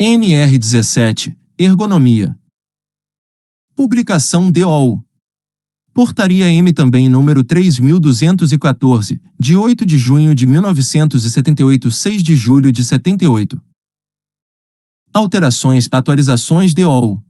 NR17, Ergonomia. Publicação DOL. Portaria M também número 3.214, de 8 de junho de 1978, 6 de julho de 78. Alterações, atualizações DOL.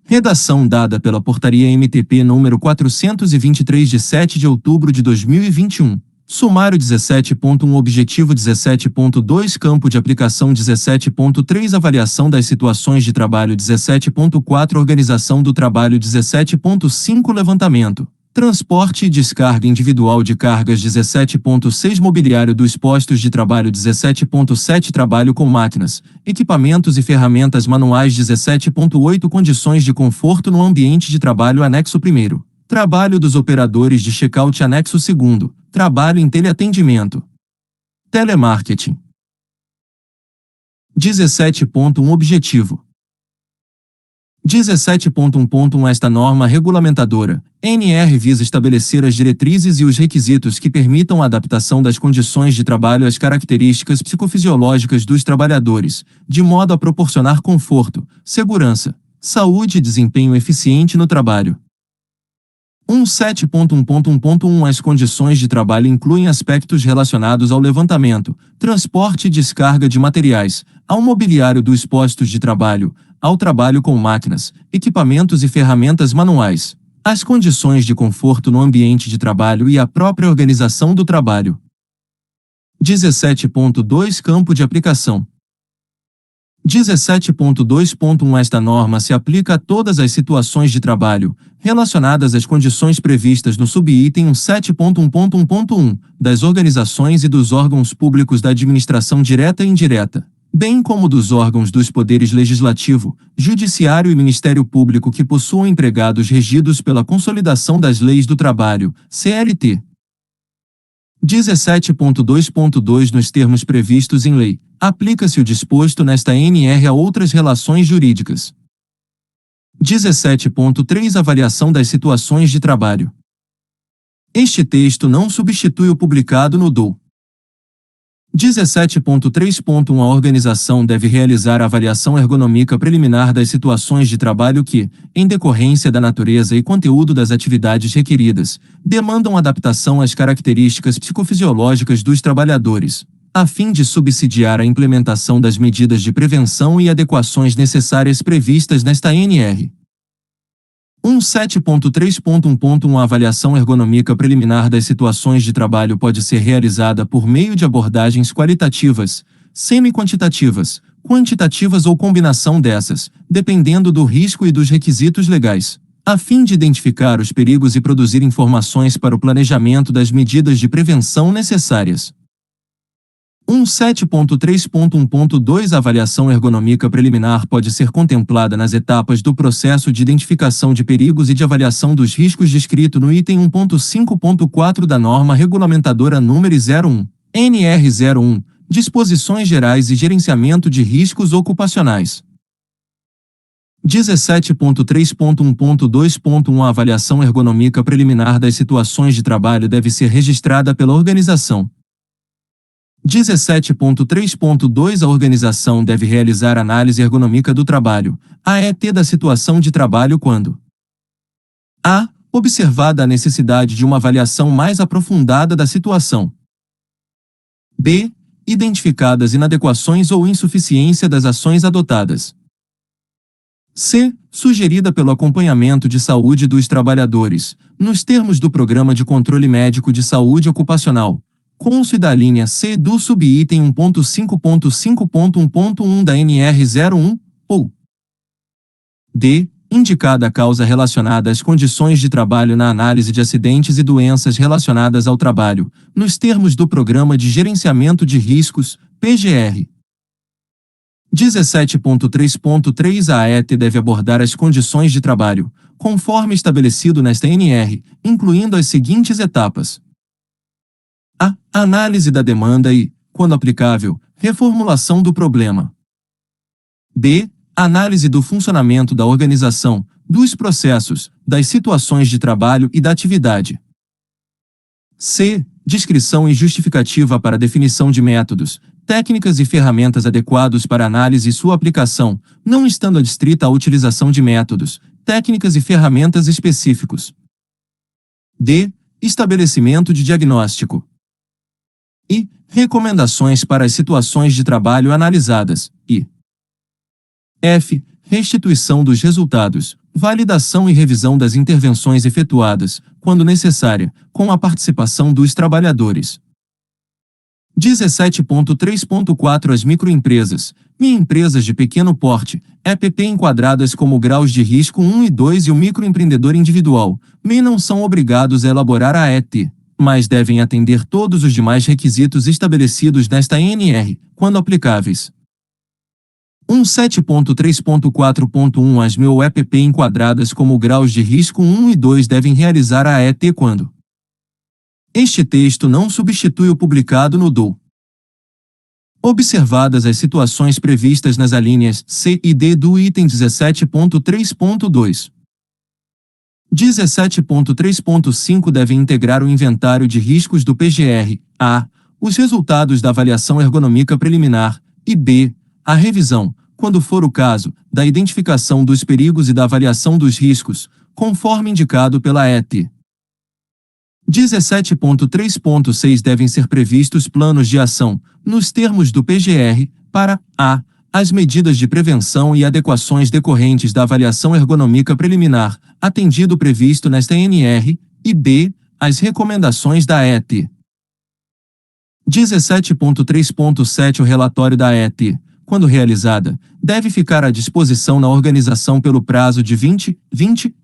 Redação dada pela Portaria MTP número 423 de 7 de outubro de 2021. Sumário 17.1 Objetivo 17.2 Campo de aplicação 17.3 Avaliação das situações de trabalho 17.4 Organização do trabalho 17.5 Levantamento, transporte e descarga individual de cargas 17.6 Mobiliário dos postos de trabalho 17.7 Trabalho com máquinas, equipamentos e ferramentas manuais 17.8 Condições de conforto no ambiente de trabalho Anexo 1º. Trabalho dos operadores de check-out Anexo 2º. Trabalho em teleatendimento. Telemarketing. 17.1 Objetivo. 17.1.1 Esta norma regulamentadora, NR, visa estabelecer as diretrizes e os requisitos que permitam a adaptação das condições de trabalho às características psicofisiológicas dos trabalhadores, de modo a proporcionar conforto, segurança, saúde e desempenho eficiente no trabalho. 17.1.1.1 As condições de trabalho incluem aspectos relacionados ao levantamento, transporte e descarga de materiais, ao mobiliário dos postos de trabalho, ao trabalho com máquinas, equipamentos e ferramentas manuais, as condições de conforto no ambiente de trabalho e a própria organização do trabalho. 17.2 Campo de aplicação. 17.2.1 Esta norma se aplica a todas as situações de trabalho relacionadas às condições previstas no subitem 17.1.1.1 das organizações e dos órgãos públicos da administração direta e indireta, bem como dos órgãos dos poderes legislativo, judiciário e Ministério Público que possuam empregados regidos pela Consolidação das Leis do Trabalho, CLT. 17.2.2 Nos termos previstos em lei, aplica-se o disposto nesta NR a outras relações jurídicas. 17.3 Avaliação das situações de trabalho. Este texto não substitui o publicado no DOL. 17.3.1 A organização deve realizar a avaliação ergonômica preliminar das situações de trabalho que, em decorrência da natureza e conteúdo das atividades requeridas, demandam adaptação às características psicofisiológicas dos trabalhadores, a fim de subsidiar a implementação das medidas de prevenção e adequações necessárias previstas nesta NR. 17.3.1.1 A avaliação ergonômica preliminar das situações de trabalho pode ser realizada por meio de abordagens qualitativas, semi-quantitativas, quantitativas ou combinação dessas, dependendo do risco e dos requisitos legais, a fim de identificar os perigos e produzir informações para o planejamento das medidas de prevenção necessárias. 17.3.1.2 A avaliação ergonômica preliminar pode ser contemplada nas etapas do processo de identificação de perigos e de avaliação dos riscos descrito no item 1.5.4 da norma regulamentadora número 01, NR01, Disposições Gerais e Gerenciamento de Riscos Ocupacionais. 17.3.1.2.1 A avaliação ergonômica preliminar das situações de trabalho deve ser registrada pela organização. 17.3.2 A organização deve realizar análise ergonômica do trabalho, AET da situação de trabalho quando a. Observada a necessidade de uma avaliação mais aprofundada da situação. b. Identificadas inadequações ou insuficiência das ações adotadas. c. Sugerida pelo acompanhamento de saúde dos trabalhadores, nos termos do Programa de Controle Médico de Saúde Ocupacional, conste da linha C do subitem 1.5.5.1.1 da NR01, ou d. Indicada a causa relacionada às condições de trabalho na análise de acidentes e doenças relacionadas ao trabalho, nos termos do Programa de Gerenciamento de Riscos, PGR. 17.3.3 A AET deve abordar as condições de trabalho, conforme estabelecido nesta NR, incluindo as seguintes etapas. A. Análise da demanda e, quando aplicável, reformulação do problema. B. Análise do funcionamento da organização, dos processos, das situações de trabalho e da atividade. C. Descrição e justificativa para definição de métodos, técnicas e ferramentas adequados para análise e sua aplicação, não estando adstrita à utilização de métodos, técnicas e ferramentas específicos. D. Estabelecimento de diagnóstico. E. Recomendações para as situações de trabalho analisadas. E. F. Restituição dos resultados, validação e revisão das intervenções efetuadas, quando necessária, com a participação dos trabalhadores. 17.3.4 As microempresas, empresas de pequeno porte, EPP enquadradas como graus de risco 1 e 2 e o microempreendedor individual, não são obrigados a elaborar a ET, mas devem atender todos os demais requisitos estabelecidos nesta NR, quando aplicáveis. 17.3.4.1 As EPP enquadradas como graus de risco 1 e 2 devem realizar a ET quando este texto não substitui o publicado no DOU. Observadas as situações previstas nas alíneas C e D do item 17.3.2. 17.3.5 devem integrar o inventário de riscos do PGR, a. os resultados da avaliação ergonômica preliminar, e b. a revisão, quando for o caso, da identificação dos perigos e da avaliação dos riscos, conforme indicado pela ET. 17.3.6 Devem ser previstos planos de ação, nos termos do PGR, para a. as medidas de prevenção e adequações decorrentes da avaliação ergonômica preliminar, atendido o previsto nesta NR, e b. as recomendações da ET. 17.3.7 O relatório da ET, quando realizada, deve ficar à disposição na organização pelo prazo de 20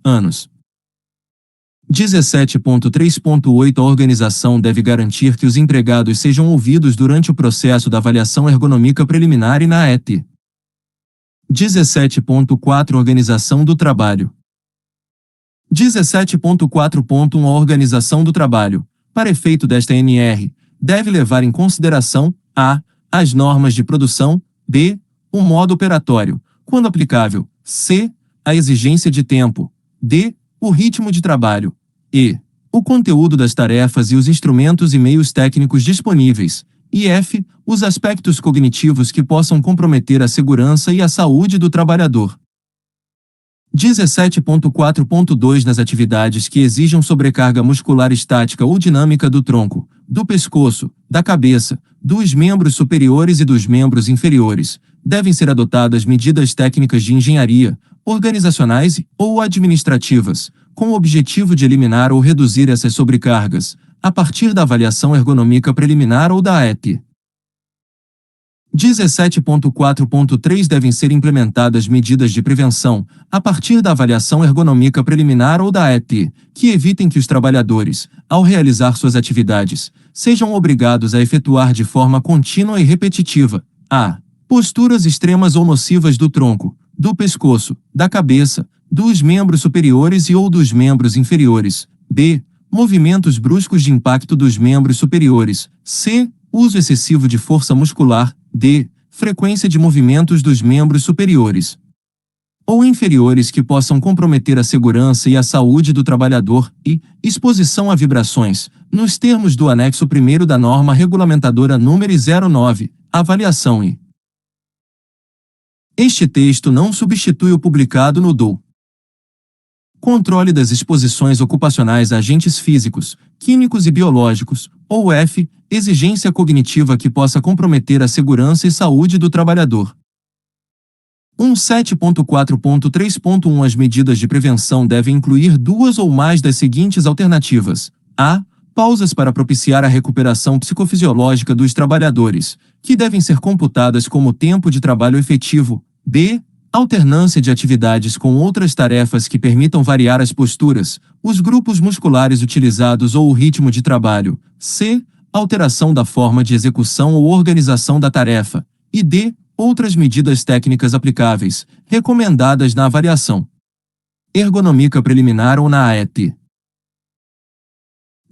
anos. 17.3.8 A organização deve garantir que os empregados sejam ouvidos durante o processo da avaliação ergonômica preliminar e na ET. 17.4 Organização do trabalho. 17.4.1 A organização do trabalho, para efeito desta NR, deve levar em consideração a. as normas de produção, b. o modo operatório, quando aplicável, c. a exigência de tempo, d. o ritmo de trabalho, e. o conteúdo das tarefas e os instrumentos e meios técnicos disponíveis, e f. os aspectos cognitivos que possam comprometer a segurança e a saúde do trabalhador. 17.4.2 Nas atividades que exijam sobrecarga muscular estática ou dinâmica do tronco, do pescoço, da cabeça, dos membros superiores e dos membros inferiores, devem ser adotadas medidas técnicas de engenharia, organizacionais ou administrativas, com o objetivo de eliminar ou reduzir essas sobrecargas, a partir da avaliação ergonômica preliminar ou da ET. 17.4.3 Devem ser implementadas medidas de prevenção, a partir da avaliação ergonômica preliminar ou da ET, que evitem que os trabalhadores, ao realizar suas atividades, sejam obrigados a efetuar de forma contínua e repetitiva a. posturas extremas ou nocivas do tronco, do pescoço, da cabeça, dos membros superiores e ou dos membros inferiores, b. movimentos bruscos de impacto dos membros superiores, c. uso excessivo de força muscular, d. frequência de movimentos dos membros superiores ou inferiores que possam comprometer a segurança e a saúde do trabalhador, e exposição a vibrações, nos termos do anexo 1º da norma regulamentadora número 09, avaliação e. Este texto não substitui o publicado no DOU. Controle das exposições ocupacionais a agentes físicos, químicos e biológicos, ou F. exigência cognitiva que possa comprometer a segurança e saúde do trabalhador. 17.4.3.1 As medidas de prevenção devem incluir duas ou mais das seguintes alternativas: a. pausas para propiciar a recuperação psicofisiológica dos trabalhadores, que devem ser computadas como tempo de trabalho efetivo, b. alternância de atividades com outras tarefas que permitam variar as posturas, os grupos musculares utilizados ou o ritmo de trabalho, c. alteração da forma de execução ou organização da tarefa, e d. outras medidas técnicas aplicáveis, recomendadas na avaliação ergonômica preliminar ou na AET.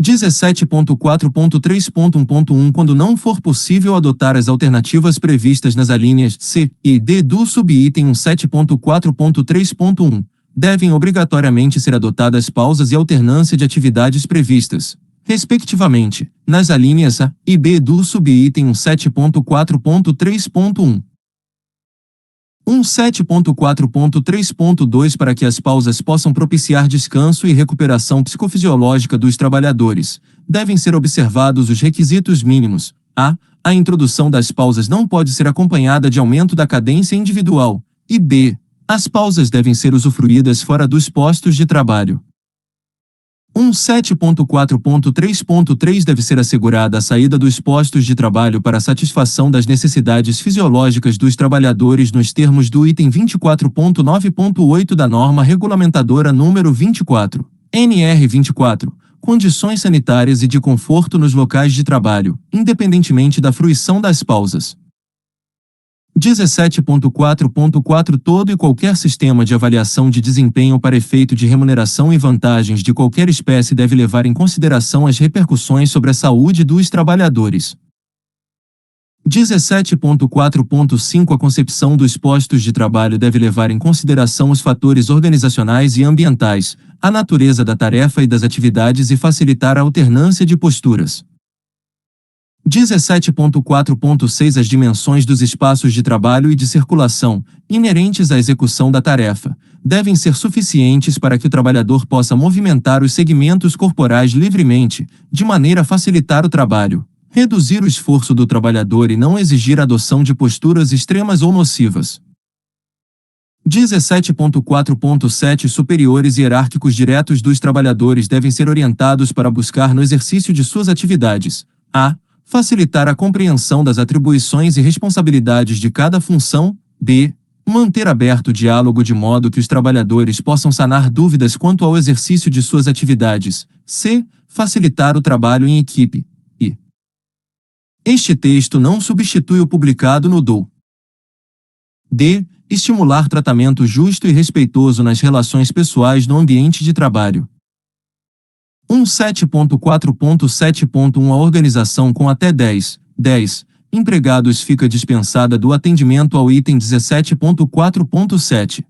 17.4.3.1.1 Quando não for possível adotar as alternativas previstas nas alíneas C e D do subitem 17.4.3.1, devem obrigatoriamente ser adotadas pausas e alternância de atividades previstas, respectivamente, nas alíneas A e B do subitem 17.4.3.1. 17.4.3.2 Para que as pausas possam propiciar descanso e recuperação psicofisiológica dos trabalhadores, devem ser observados os requisitos mínimos. A introdução das pausas não pode ser acompanhada de aumento da cadência individual. E B. As pausas devem ser usufruídas fora dos postos de trabalho. 17.4.3.3 Deve ser assegurada a saída dos postos de trabalho para satisfação das necessidades fisiológicas dos trabalhadores nos termos do item 24.9.8 da norma regulamentadora número 24, NR 24, condições sanitárias e de conforto nos locais de trabalho, independentemente da fruição das pausas. 17.4.4 Todo e qualquer sistema de avaliação de desempenho para efeito de remuneração e vantagens de qualquer espécie deve levar em consideração as repercussões sobre a saúde dos trabalhadores. 17.4.5 A concepção dos postos de trabalho deve levar em consideração os fatores organizacionais e ambientais, a natureza da tarefa e das atividades e facilitar a alternância de posturas. 17.4.6 As dimensões dos espaços de trabalho e de circulação, inerentes à execução da tarefa, devem ser suficientes para que o trabalhador possa movimentar os segmentos corporais livremente, de maneira a facilitar o trabalho, reduzir o esforço do trabalhador e não exigir a adoção de posturas extremas ou nocivas. 17.4.7 Superiores hierárquicos diretos dos trabalhadores devem ser orientados para buscar no exercício de suas atividades facilitar a compreensão das atribuições e responsabilidades de cada função. B. Manter aberto o diálogo de modo que os trabalhadores possam sanar dúvidas quanto ao exercício de suas atividades. C. Facilitar o trabalho em equipe. E. Este texto não substitui o publicado no DOU. D. Estimular tratamento justo e respeitoso nas relações pessoais no ambiente de trabalho. 17.4.7.1 A organização com até 10 empregados fica dispensada do atendimento ao item 17.4.7.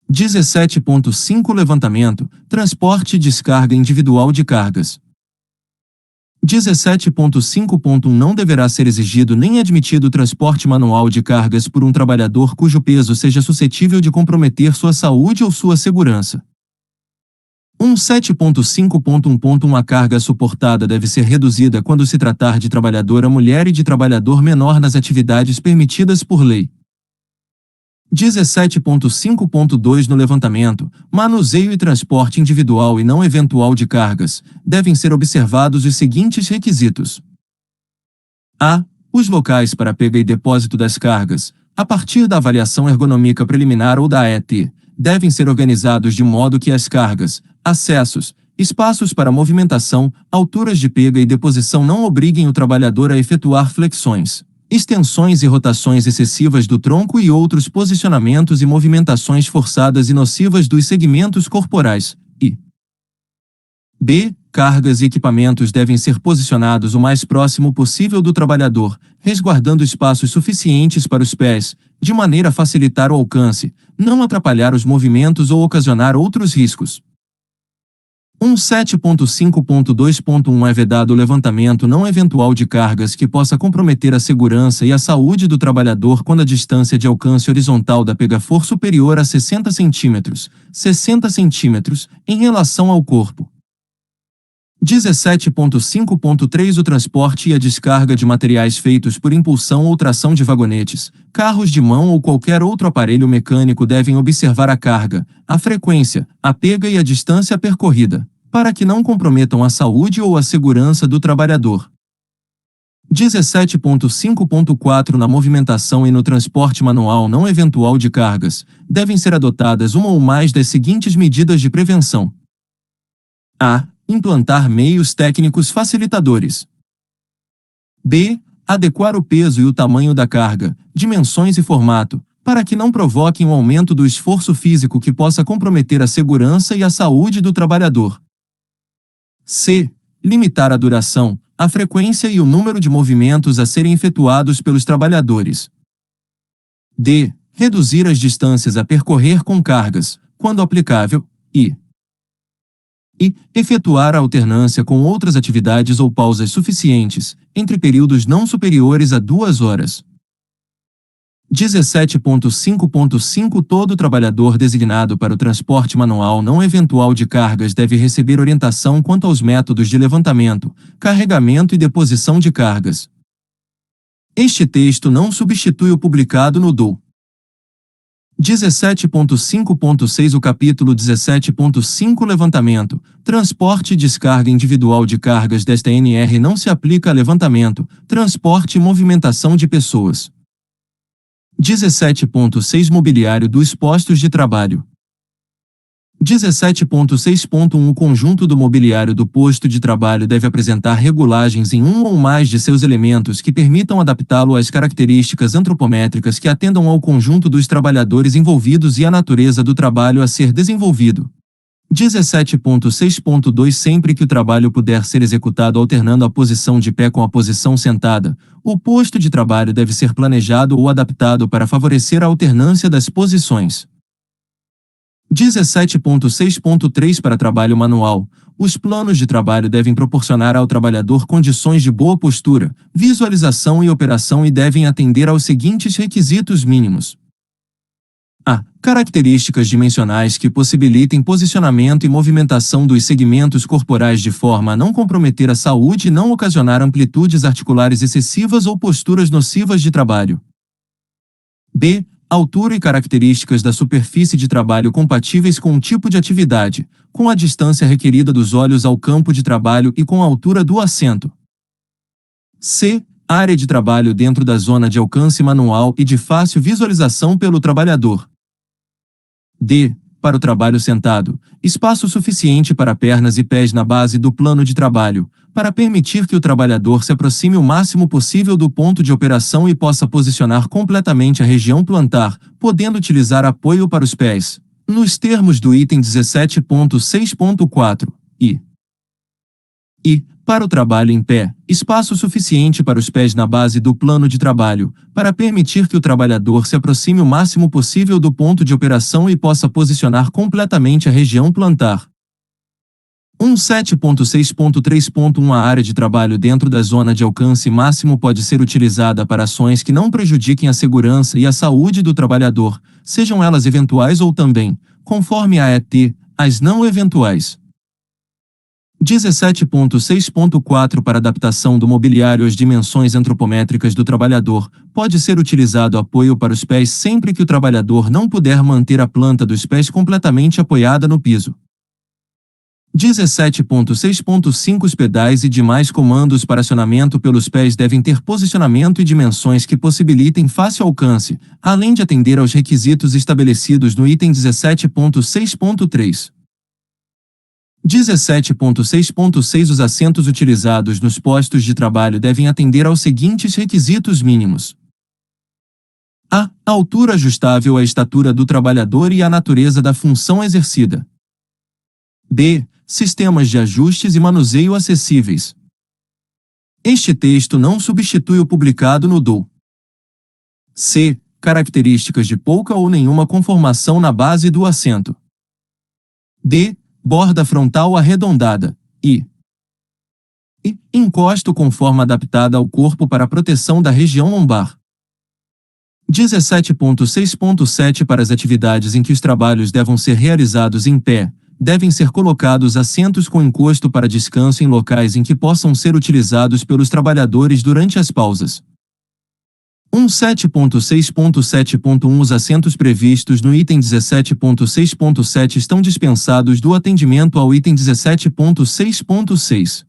17.5 Levantamento, transporte e descarga individual de cargas. 17.5.1 Não deverá ser exigido nem admitido transporte manual de cargas por um trabalhador cujo peso seja suscetível de comprometer sua saúde ou sua segurança. 17.5.1.1 A carga suportada deve ser reduzida quando se tratar de trabalhadora mulher e de trabalhador menor nas atividades permitidas por lei. 17.5.2 No levantamento, manuseio e transporte individual e não eventual de cargas, devem ser observados os seguintes requisitos. A. Os locais para pega e depósito das cargas, a partir da avaliação ergonômica preliminar ou da ET, devem ser organizados de modo que as cargas, acessos, espaços para movimentação, alturas de pega e deposição não obriguem o trabalhador a efetuar flexões, extensões e rotações excessivas do tronco e outros posicionamentos e movimentações forçadas e nocivas dos segmentos corporais. E B. Cargas e equipamentos devem ser posicionados o mais próximo possível do trabalhador, resguardando espaços suficientes para os pés, de maneira a facilitar o alcance, não atrapalhar os movimentos ou ocasionar outros riscos. 17.5.2.1 É vedado o levantamento não eventual de cargas que possa comprometer a segurança e a saúde do trabalhador quando a distância de alcance horizontal da pega for superior a 60 cm, em relação ao corpo. 17.5.3 O transporte e a descarga de materiais feitos por impulsão ou tração de vagonetes, carros de mão ou qualquer outro aparelho mecânico devem observar a carga, a frequência, a pega e a distância percorrida, para que não comprometam a saúde ou a segurança do trabalhador. 17.5.4 Na movimentação e no transporte manual não eventual de cargas, devem ser adotadas uma ou mais das seguintes medidas de prevenção. A. Implantar meios técnicos facilitadores. B. Adequar o peso e o tamanho da carga, dimensões e formato, para que não provoquem um aumento do esforço físico que possa comprometer a segurança e a saúde do trabalhador. C. Limitar a duração, a frequência e o número de movimentos a serem efetuados pelos trabalhadores. D. Reduzir as distâncias a percorrer com cargas, quando aplicável, e e efetuar a alternância com outras atividades ou pausas suficientes, entre períodos não superiores a 2 horas. 17.5.5 Todo trabalhador designado para o transporte manual não eventual de cargas deve receber orientação quanto aos métodos de levantamento, carregamento e deposição de cargas. Este texto não substitui o publicado no DO. 17.5.6 O capítulo 17.5 Levantamento, transporte e descarga individual de cargas desta NR não se aplica a levantamento, transporte e movimentação de pessoas. 17.6 Mobiliário dos postos de trabalho. 17.6.1 O conjunto do mobiliário do posto de trabalho deve apresentar regulagens em um ou mais de seus elementos que permitam adaptá-lo às características antropométricas que atendam ao conjunto dos trabalhadores envolvidos e à natureza do trabalho a ser desenvolvido. 17.6.2 Sempre que o trabalho puder ser executado alternando a posição de pé com a posição sentada, o posto de trabalho deve ser planejado ou adaptado para favorecer a alternância das posições. 17.6.3 Para trabalho manual, os planos de trabalho devem proporcionar ao trabalhador condições de boa postura, visualização e operação e devem atender aos seguintes requisitos mínimos. A. Características dimensionais que possibilitem posicionamento e movimentação dos segmentos corporais de forma a não comprometer a saúde e não ocasionar amplitudes articulares excessivas ou posturas nocivas de trabalho. B. Altura e características da superfície de trabalho compatíveis com o tipo de atividade, com a distância requerida dos olhos ao campo de trabalho e com a altura do assento. C. Área de trabalho dentro da zona de alcance manual e de fácil visualização pelo trabalhador. D. Para o trabalho sentado, espaço suficiente para pernas e pés na base do plano de trabalho, para permitir que o trabalhador se aproxime o máximo possível do ponto de operação e possa posicionar completamente a região plantar, podendo utilizar apoio para os pés, nos termos do item 17.6.4, e para o trabalho em pé, espaço suficiente para os pés na base do plano de trabalho, para permitir que o trabalhador se aproxime o máximo possível do ponto de operação e possa posicionar completamente a região plantar. 17.6.3.1 A área de trabalho dentro da zona de alcance máximo pode ser utilizada para ações que não prejudiquem a segurança e a saúde do trabalhador, sejam elas eventuais ou também, conforme a ET, as não eventuais. 17.6.4 Para adaptação do mobiliário às dimensões antropométricas do trabalhador, pode ser utilizado apoio para os pés sempre que o trabalhador não puder manter a planta dos pés completamente apoiada no piso. 17.6.5 Os pedais e demais comandos para acionamento pelos pés devem ter posicionamento e dimensões que possibilitem fácil alcance, além de atender aos requisitos estabelecidos no item 17.6.3. 17.6.6 Os assentos utilizados nos postos de trabalho devem atender aos seguintes requisitos mínimos. A. Altura ajustável à estatura do trabalhador e à natureza da função exercida. B. Sistemas de ajustes e manuseio acessíveis. Este texto não substitui o publicado no DO. C. Características de pouca ou nenhuma conformação na base do assento. D. Borda frontal arredondada, e encosto com forma adaptada ao corpo para a proteção da região lombar. 17.6.7 Para as atividades em que os trabalhos devam ser realizados em pé, devem ser colocados assentos com encosto para descanso em locais em que possam ser utilizados pelos trabalhadores durante as pausas. 17.6.7.1 Os assentos previstos no item 17.6.7 estão dispensados do atendimento ao item 17.6.6.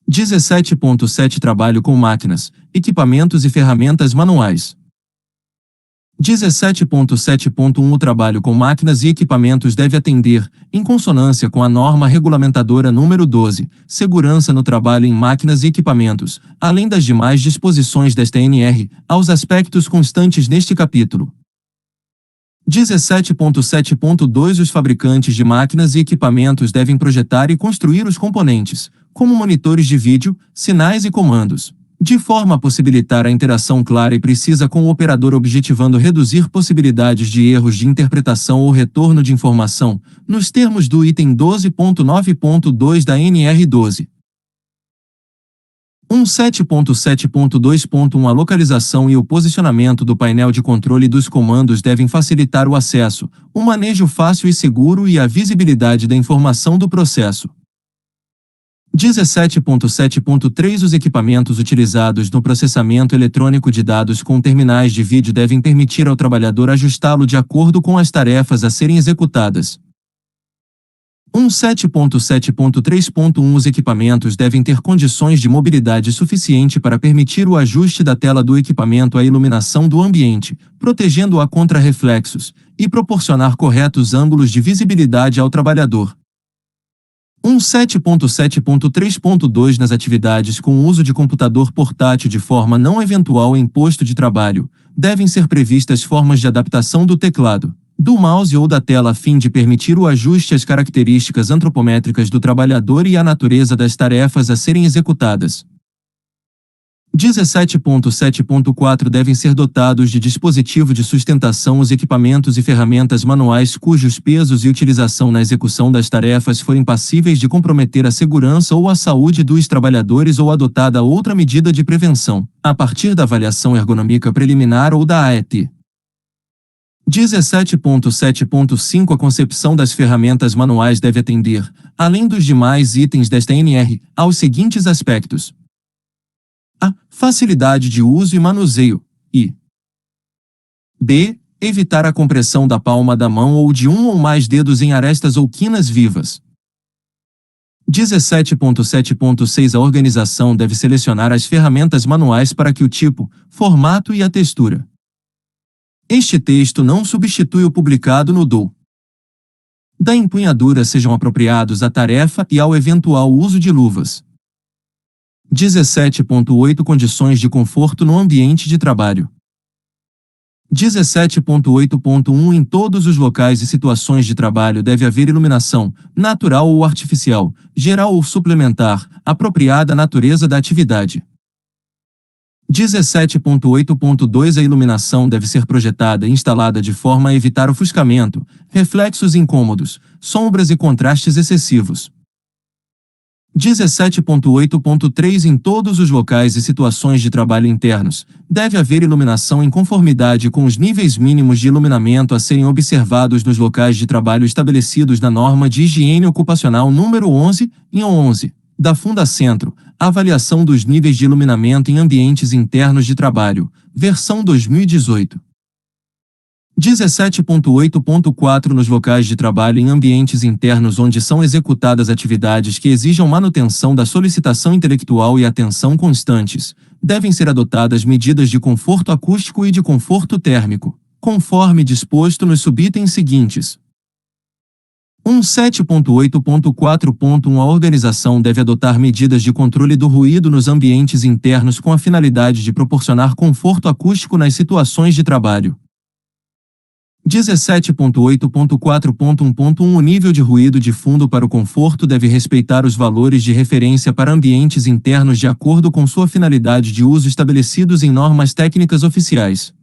17.7 Trabalho com máquinas, equipamentos e ferramentas manuais. 17.7.1 O trabalho com máquinas e equipamentos deve atender, em consonância com a norma regulamentadora número 12, Segurança no trabalho em máquinas e equipamentos, além das demais disposições desta NR, aos aspectos constantes neste capítulo. 17.7.2 Os fabricantes de máquinas e equipamentos devem projetar e construir os componentes, como monitores de vídeo, sinais e comandos, de forma a possibilitar a interação clara e precisa com o operador, objetivando reduzir possibilidades de erros de interpretação ou retorno de informação, nos termos do item 12.9.2 da NR12. 17.7.2.1 A localização e o posicionamento do painel de controle dos comandos devem facilitar o acesso, o manejo fácil e seguro e a visibilidade da informação do processo. 17.7.3 Os equipamentos utilizados no processamento eletrônico de dados com terminais de vídeo devem permitir ao trabalhador ajustá-lo de acordo com as tarefas a serem executadas. 17.7.3.1 Os equipamentos devem ter condições de mobilidade suficiente para permitir o ajuste da tela do equipamento à iluminação do ambiente, protegendo-a contra reflexos, e proporcionar corretos ângulos de visibilidade ao trabalhador. 17.7.3.2 Nas atividades com uso de computador portátil de forma não eventual em posto de trabalho, devem ser previstas formas de adaptação do teclado, do mouse ou da tela a fim de permitir o ajuste às características antropométricas do trabalhador e à natureza das tarefas a serem executadas. 17.7.4 Devem ser dotados de dispositivo de sustentação os equipamentos e ferramentas manuais cujos pesos e utilização na execução das tarefas forem passíveis de comprometer a segurança ou a saúde dos trabalhadores ou adotada outra medida de prevenção, a partir da avaliação ergonômica preliminar ou da AET. 17.7.5 A concepção das ferramentas manuais deve atender, além dos demais itens desta NR, aos seguintes aspectos: a. Facilidade de uso e manuseio, e b. Evitar a compressão da palma da mão ou de um ou mais dedos em arestas ou quinas vivas. 17.7.6 A organização deve selecionar as ferramentas manuais para que o tipo, formato e a textura. Este texto não substitui o publicado no DOU da empunhadura sejam apropriados à tarefa e ao eventual uso de luvas. 17.8 Condições de conforto no ambiente de trabalho. 17.8.1 Em todos os locais e situações de trabalho deve haver iluminação, natural ou artificial, geral ou suplementar, apropriada à natureza da atividade. 17.8.2 A iluminação deve ser projetada e instalada de forma a evitar ofuscamento, reflexos incômodos, sombras e contrastes excessivos. 17.8.3 Em todos os locais e situações de trabalho internos, deve haver iluminação em conformidade com os níveis mínimos de iluminamento a serem observados nos locais de trabalho estabelecidos na norma de higiene ocupacional número 11, IN 11, da Fundacentro, Avaliação dos níveis de iluminamento em ambientes internos de trabalho, versão 2018. 17.8.4 Nos locais de trabalho em ambientes internos onde são executadas atividades que exijam manutenção da solicitação intelectual e atenção constantes, devem ser adotadas medidas de conforto acústico e de conforto térmico, conforme disposto nos subitens seguintes. 17.8.4.1 A organização deve adotar medidas de controle do ruído nos ambientes internos com a finalidade de proporcionar conforto acústico nas situações de trabalho. 17.8.4.1.1 O nível de ruído de fundo para o conforto deve respeitar os valores de referência para ambientes internos de acordo com sua finalidade de uso estabelecidos em normas técnicas oficiais.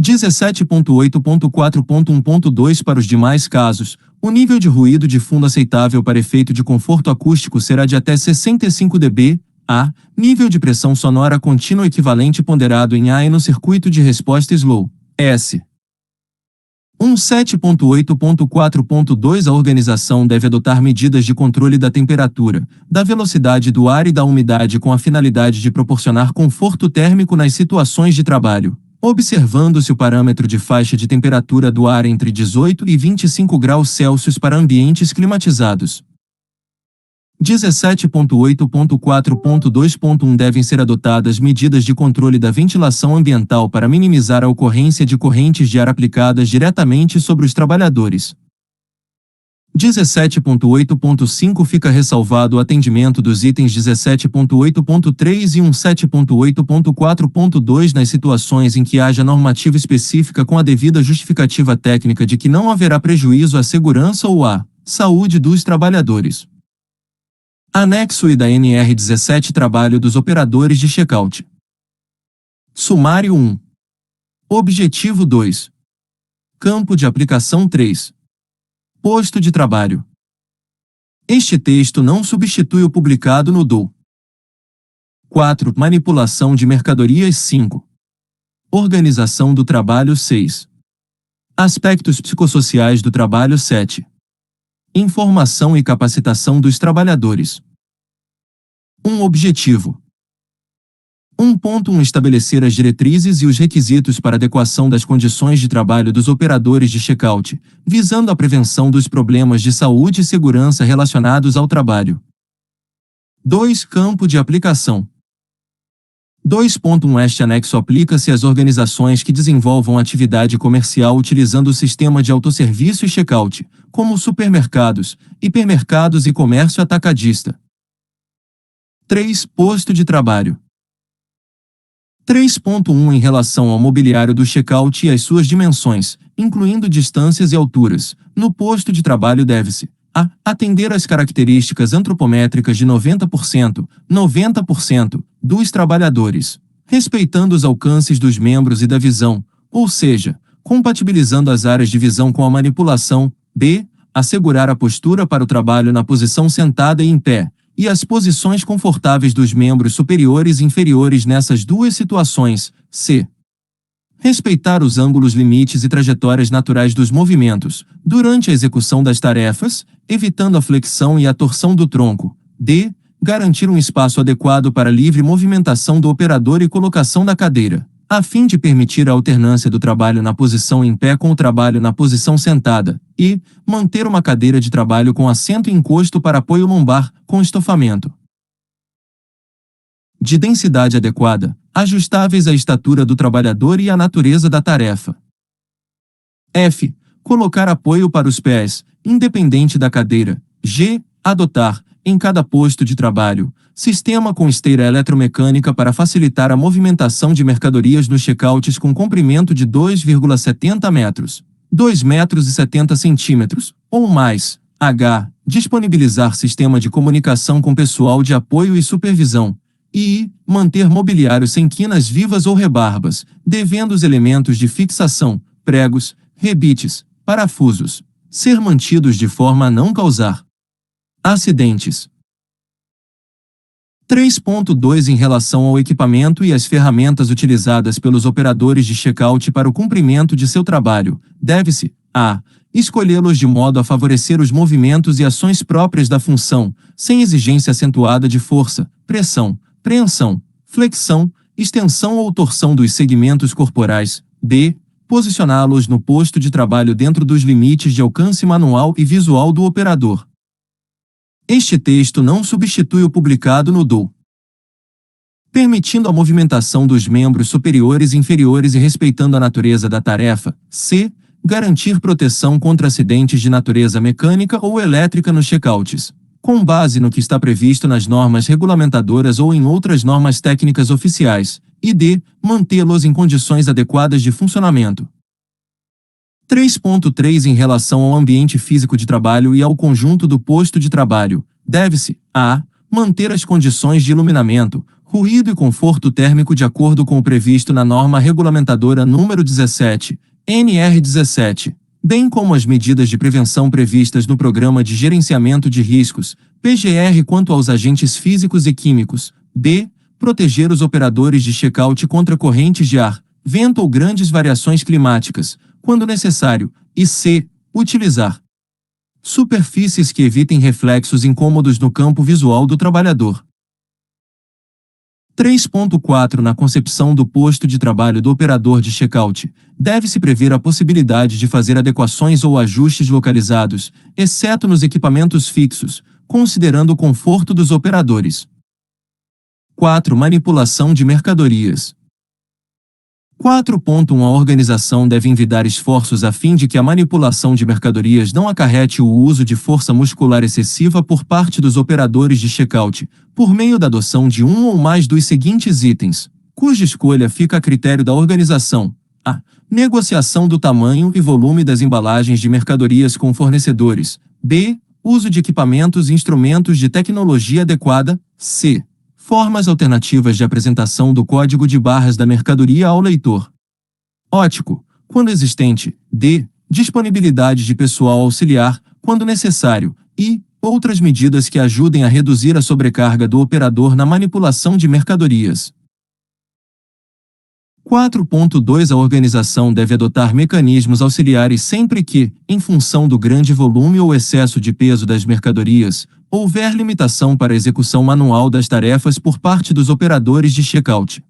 17.8.4.1.2 Para os demais casos, o nível de ruído de fundo aceitável para efeito de conforto acústico será de até 65 dB, a. Nível de pressão sonora contínua equivalente ponderado em A e no circuito de resposta slow, S. 17.8.4.2 A organização deve adotar medidas de controle da temperatura, da velocidade do ar e da umidade com a finalidade de proporcionar conforto térmico nas situações de trabalho, observando-se o parâmetro de faixa de temperatura do ar entre 18 e 25 graus Celsius para ambientes climatizados. 17.8.4.2.1 Devem ser adotadas medidas de controle da ventilação ambiental para minimizar a ocorrência de correntes de ar aplicadas diretamente sobre os trabalhadores. 17.8.5 Fica ressalvado o atendimento dos itens 17.8.3 e 17.8.4.2 nas situações em que haja normativa específica com a devida justificativa técnica de que não haverá prejuízo à segurança ou à saúde dos trabalhadores. Anexo I da NR17 Trabalho dos operadores de checkout. Sumário 1. Objetivo 2. Campo de aplicação 3. Posto de trabalho. Este texto não substitui o publicado no DOU. 4. Manipulação de mercadorias 5. Organização do trabalho 6. Aspectos psicossociais do trabalho 7. Informação e capacitação dos trabalhadores. Objetivo. 1.1 Estabelecer as diretrizes e os requisitos para adequação das condições de trabalho dos operadores de checkout, visando a prevenção dos problemas de saúde e segurança relacionados ao trabalho. 2. Campo de aplicação. 2.1 Este anexo aplica-se às organizações que desenvolvam atividade comercial utilizando o sistema de autosserviço e checkout, como supermercados, hipermercados e comércio atacadista. 3. Posto de trabalho. 3.1 Em relação ao mobiliário do checkout e às suas dimensões, incluindo distâncias e alturas, no posto de trabalho deve-se a. Atender às características antropométricas de 90% dos trabalhadores, respeitando os alcances dos membros e da visão, ou seja, compatibilizando as áreas de visão com a manipulação. B. Assegurar a postura para o trabalho na posição sentada e em pé, e as posições confortáveis dos membros superiores e inferiores nessas duas situações. C. Respeitar os ângulos limites e trajetórias naturais dos movimentos, durante a execução das tarefas, evitando a flexão e a torção do tronco. D. Garantir um espaço adequado para livre movimentação do operador e colocação da cadeira, a fim de permitir a alternância do trabalho na posição em pé com o trabalho na posição sentada. E. Manter uma cadeira de trabalho com assento e encosto para apoio lombar, com estofamento de densidade adequada, ajustáveis à estatura do trabalhador e à natureza da tarefa. F. Colocar apoio para os pés, independente da cadeira. G. Adotar, em cada posto de trabalho, sistema com esteira eletromecânica para facilitar a movimentação de mercadorias nos checkouts com comprimento de 2,70 metros, 2,70 metros, ou mais. H. Disponibilizar sistema de comunicação com pessoal de apoio e supervisão. E. Manter mobiliário sem quinas vivas ou rebarbas, devendo os elementos de fixação, pregos, rebites, parafusos, ser mantidos de forma a não causar acidentes. 3.2 Em relação ao equipamento e às ferramentas utilizadas pelos operadores de checkout para o cumprimento de seu trabalho, deve-se a. Escolhê-los de modo a favorecer os movimentos e ações próprias da função, sem exigência acentuada de força, pressão, preensão, flexão, extensão ou torção dos segmentos corporais. B. Posicioná-los no posto de trabalho dentro dos limites de alcance manual e visual do operador. Este texto não substitui o publicado no DOU. Permitindo a movimentação dos membros superiores e inferiores e respeitando a natureza da tarefa. C. Garantir proteção contra acidentes de natureza mecânica ou elétrica nos checkouts, com base no que está previsto nas normas regulamentadoras ou em outras normas técnicas oficiais. E D. Mantê-los em condições adequadas de funcionamento. 3.3 Em relação ao ambiente físico de trabalho e ao conjunto do posto de trabalho, deve-se a. Manter as condições de iluminamento, ruído e conforto térmico de acordo com o previsto na norma regulamentadora número 17, NR17, bem como as medidas de prevenção previstas no Programa de Gerenciamento de Riscos, PGR, quanto aos agentes físicos e químicos. B. Proteger os operadores de checkout contra correntes de ar, vento ou grandes variações climáticas, quando necessário. E C. Utilizar superfícies que evitem reflexos incômodos no campo visual do trabalhador. 3.4 Na concepção do posto de trabalho do operador de checkout, deve-se prever a possibilidade de fazer adequações ou ajustes localizados, exceto nos equipamentos fixos, considerando o conforto dos operadores. 4. Manipulação de mercadorias. 4.1 A organização deve envidar esforços a fim de que a manipulação de mercadorias não acarrete o uso de força muscular excessiva por parte dos operadores de checkout, por meio da adoção de um ou mais dos seguintes itens, cuja escolha fica a critério da organização. A. Negociação do tamanho e volume das embalagens de mercadorias com fornecedores. B. Uso de equipamentos e instrumentos de tecnologia adequada. C. Formas alternativas de apresentação do código de barras da mercadoria ao leitor óptico, quando existente. D. Disponibilidade de pessoal auxiliar, quando necessário. E outras medidas que ajudem a reduzir a sobrecarga do operador na manipulação de mercadorias. 4.2 A organização deve adotar mecanismos auxiliares sempre que, em função do grande volume ou excesso de peso das mercadorias, houver limitação para a execução manual das tarefas por parte dos operadores de checkout.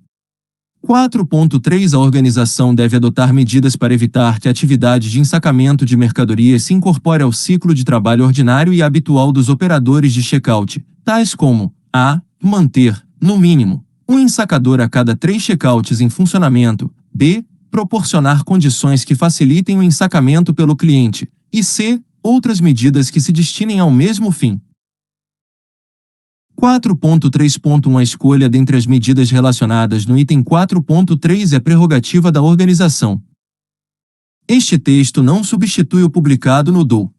4.3 A organização deve adotar medidas para evitar que a atividade de ensacamento de mercadorias se incorpore ao ciclo de trabalho ordinário e habitual dos operadores de checkout, tais como a. Manter, no mínimo, um ensacador a cada 3 checkouts em funcionamento. B. Proporcionar condições que facilitem o ensacamento pelo cliente. E C. Outras medidas que se destinem ao mesmo fim. 4.3.1 A escolha dentre as medidas relacionadas no item 4.3 é prerrogativa da organização. Este texto não substitui o publicado no DOU.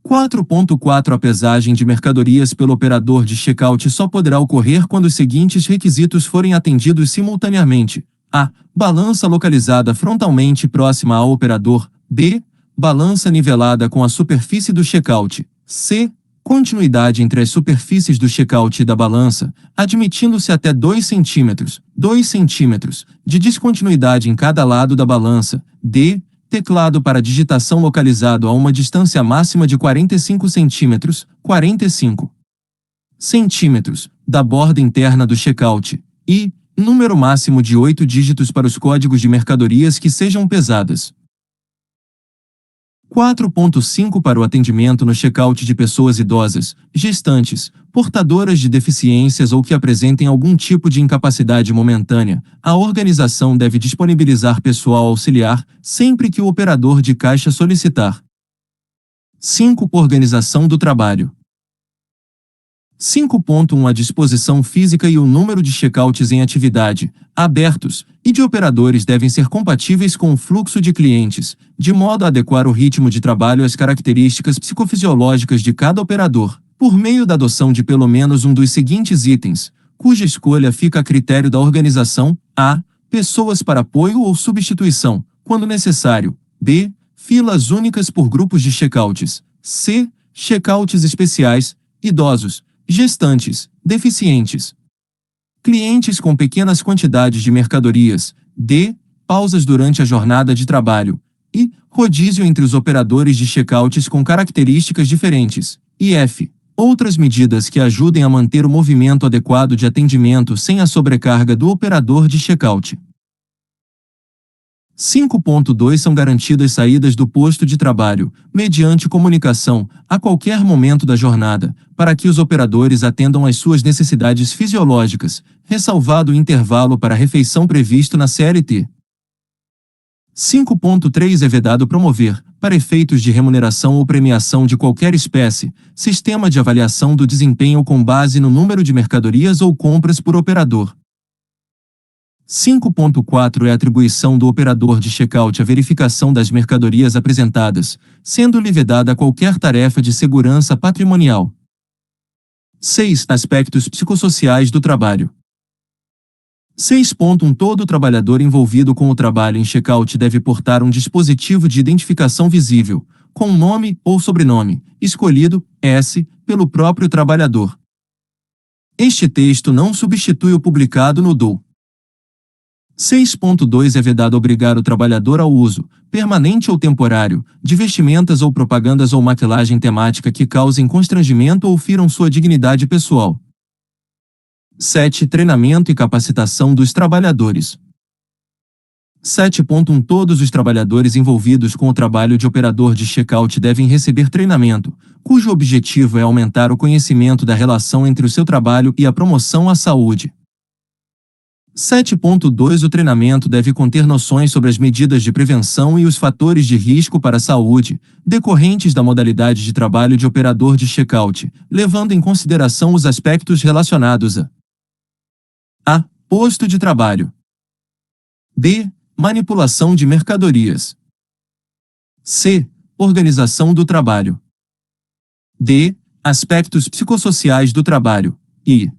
4.4 A pesagem de mercadorias pelo operador de checkout só poderá ocorrer quando os seguintes requisitos forem atendidos simultaneamente. A. Balança localizada frontalmente próxima ao operador. B. Balança nivelada com a superfície do checkout. C. Continuidade entre as superfícies do checkout e da balança, admitindo-se até 2 cm, de descontinuidade em cada lado da balança. D. Teclado para digitação localizado a uma distância máxima de 45 cm, da borda interna do checkout. E número máximo de 8 dígitos para os códigos de mercadorias que sejam pesadas. 4.5 Para o atendimento no checkout de pessoas idosas, gestantes, portadoras de deficiências ou que apresentem algum tipo de incapacidade momentânea, a organização deve disponibilizar pessoal auxiliar sempre que o operador de caixa solicitar. 5. Organização do trabalho. 5.1 A disposição física e o número de checkouts em atividade, abertos, e de operadores devem ser compatíveis com o fluxo de clientes, de modo a adequar o ritmo de trabalho às características psicofisiológicas de cada operador, por meio da adoção de pelo menos um dos seguintes itens, cuja escolha fica a critério da organização. A. Pessoas para apoio ou substituição, quando necessário. B. Filas únicas por grupos de checkouts. C. Checkouts especiais, idosos, gestantes, deficientes, clientes com pequenas quantidades de mercadorias. D. Pausas durante a jornada de trabalho. E rodízio entre os operadores de checkouts com características diferentes. E F. Outras medidas que ajudem a manter o movimento adequado de atendimento sem a sobrecarga do operador de checkout. 5.2 São garantidas saídas do posto de trabalho, mediante comunicação, a qualquer momento da jornada, para que os operadores atendam às suas necessidades fisiológicas, ressalvado o intervalo para a refeição previsto na CLT. 5.3 É vedado promover, para efeitos de remuneração ou premiação de qualquer espécie, sistema de avaliação do desempenho com base no número de mercadorias ou compras por operador. 5.4 É a atribuição do operador de checkout à verificação das mercadorias apresentadas, sendo-lhe vedada qualquer tarefa de segurança patrimonial. 6. Aspectos psicossociais do trabalho. 6.1 Todo trabalhador envolvido com o trabalho em checkout deve portar um dispositivo de identificação visível, com nome ou sobrenome, escolhido, S, pelo próprio trabalhador. Este texto não substitui o publicado no DOU. 6.2 É vedado obrigar o trabalhador ao uso, permanente ou temporário, de vestimentas ou propagandas ou maquilagem temática que causem constrangimento ou firam sua dignidade pessoal. 7. Treinamento e capacitação dos trabalhadores. 7.1 Todos os trabalhadores envolvidos com o trabalho de operador de checkout devem receber treinamento, cujo objetivo é aumentar o conhecimento da relação entre o seu trabalho e a promoção à saúde. 7.2 O treinamento deve conter noções sobre as medidas de prevenção e os fatores de risco para a saúde, decorrentes da modalidade de trabalho de operador de checkout, levando em consideração os aspectos relacionados a. Posto de trabalho. B. Manipulação de mercadorias. C. Organização do trabalho. D. Aspectos psicossociais do trabalho. E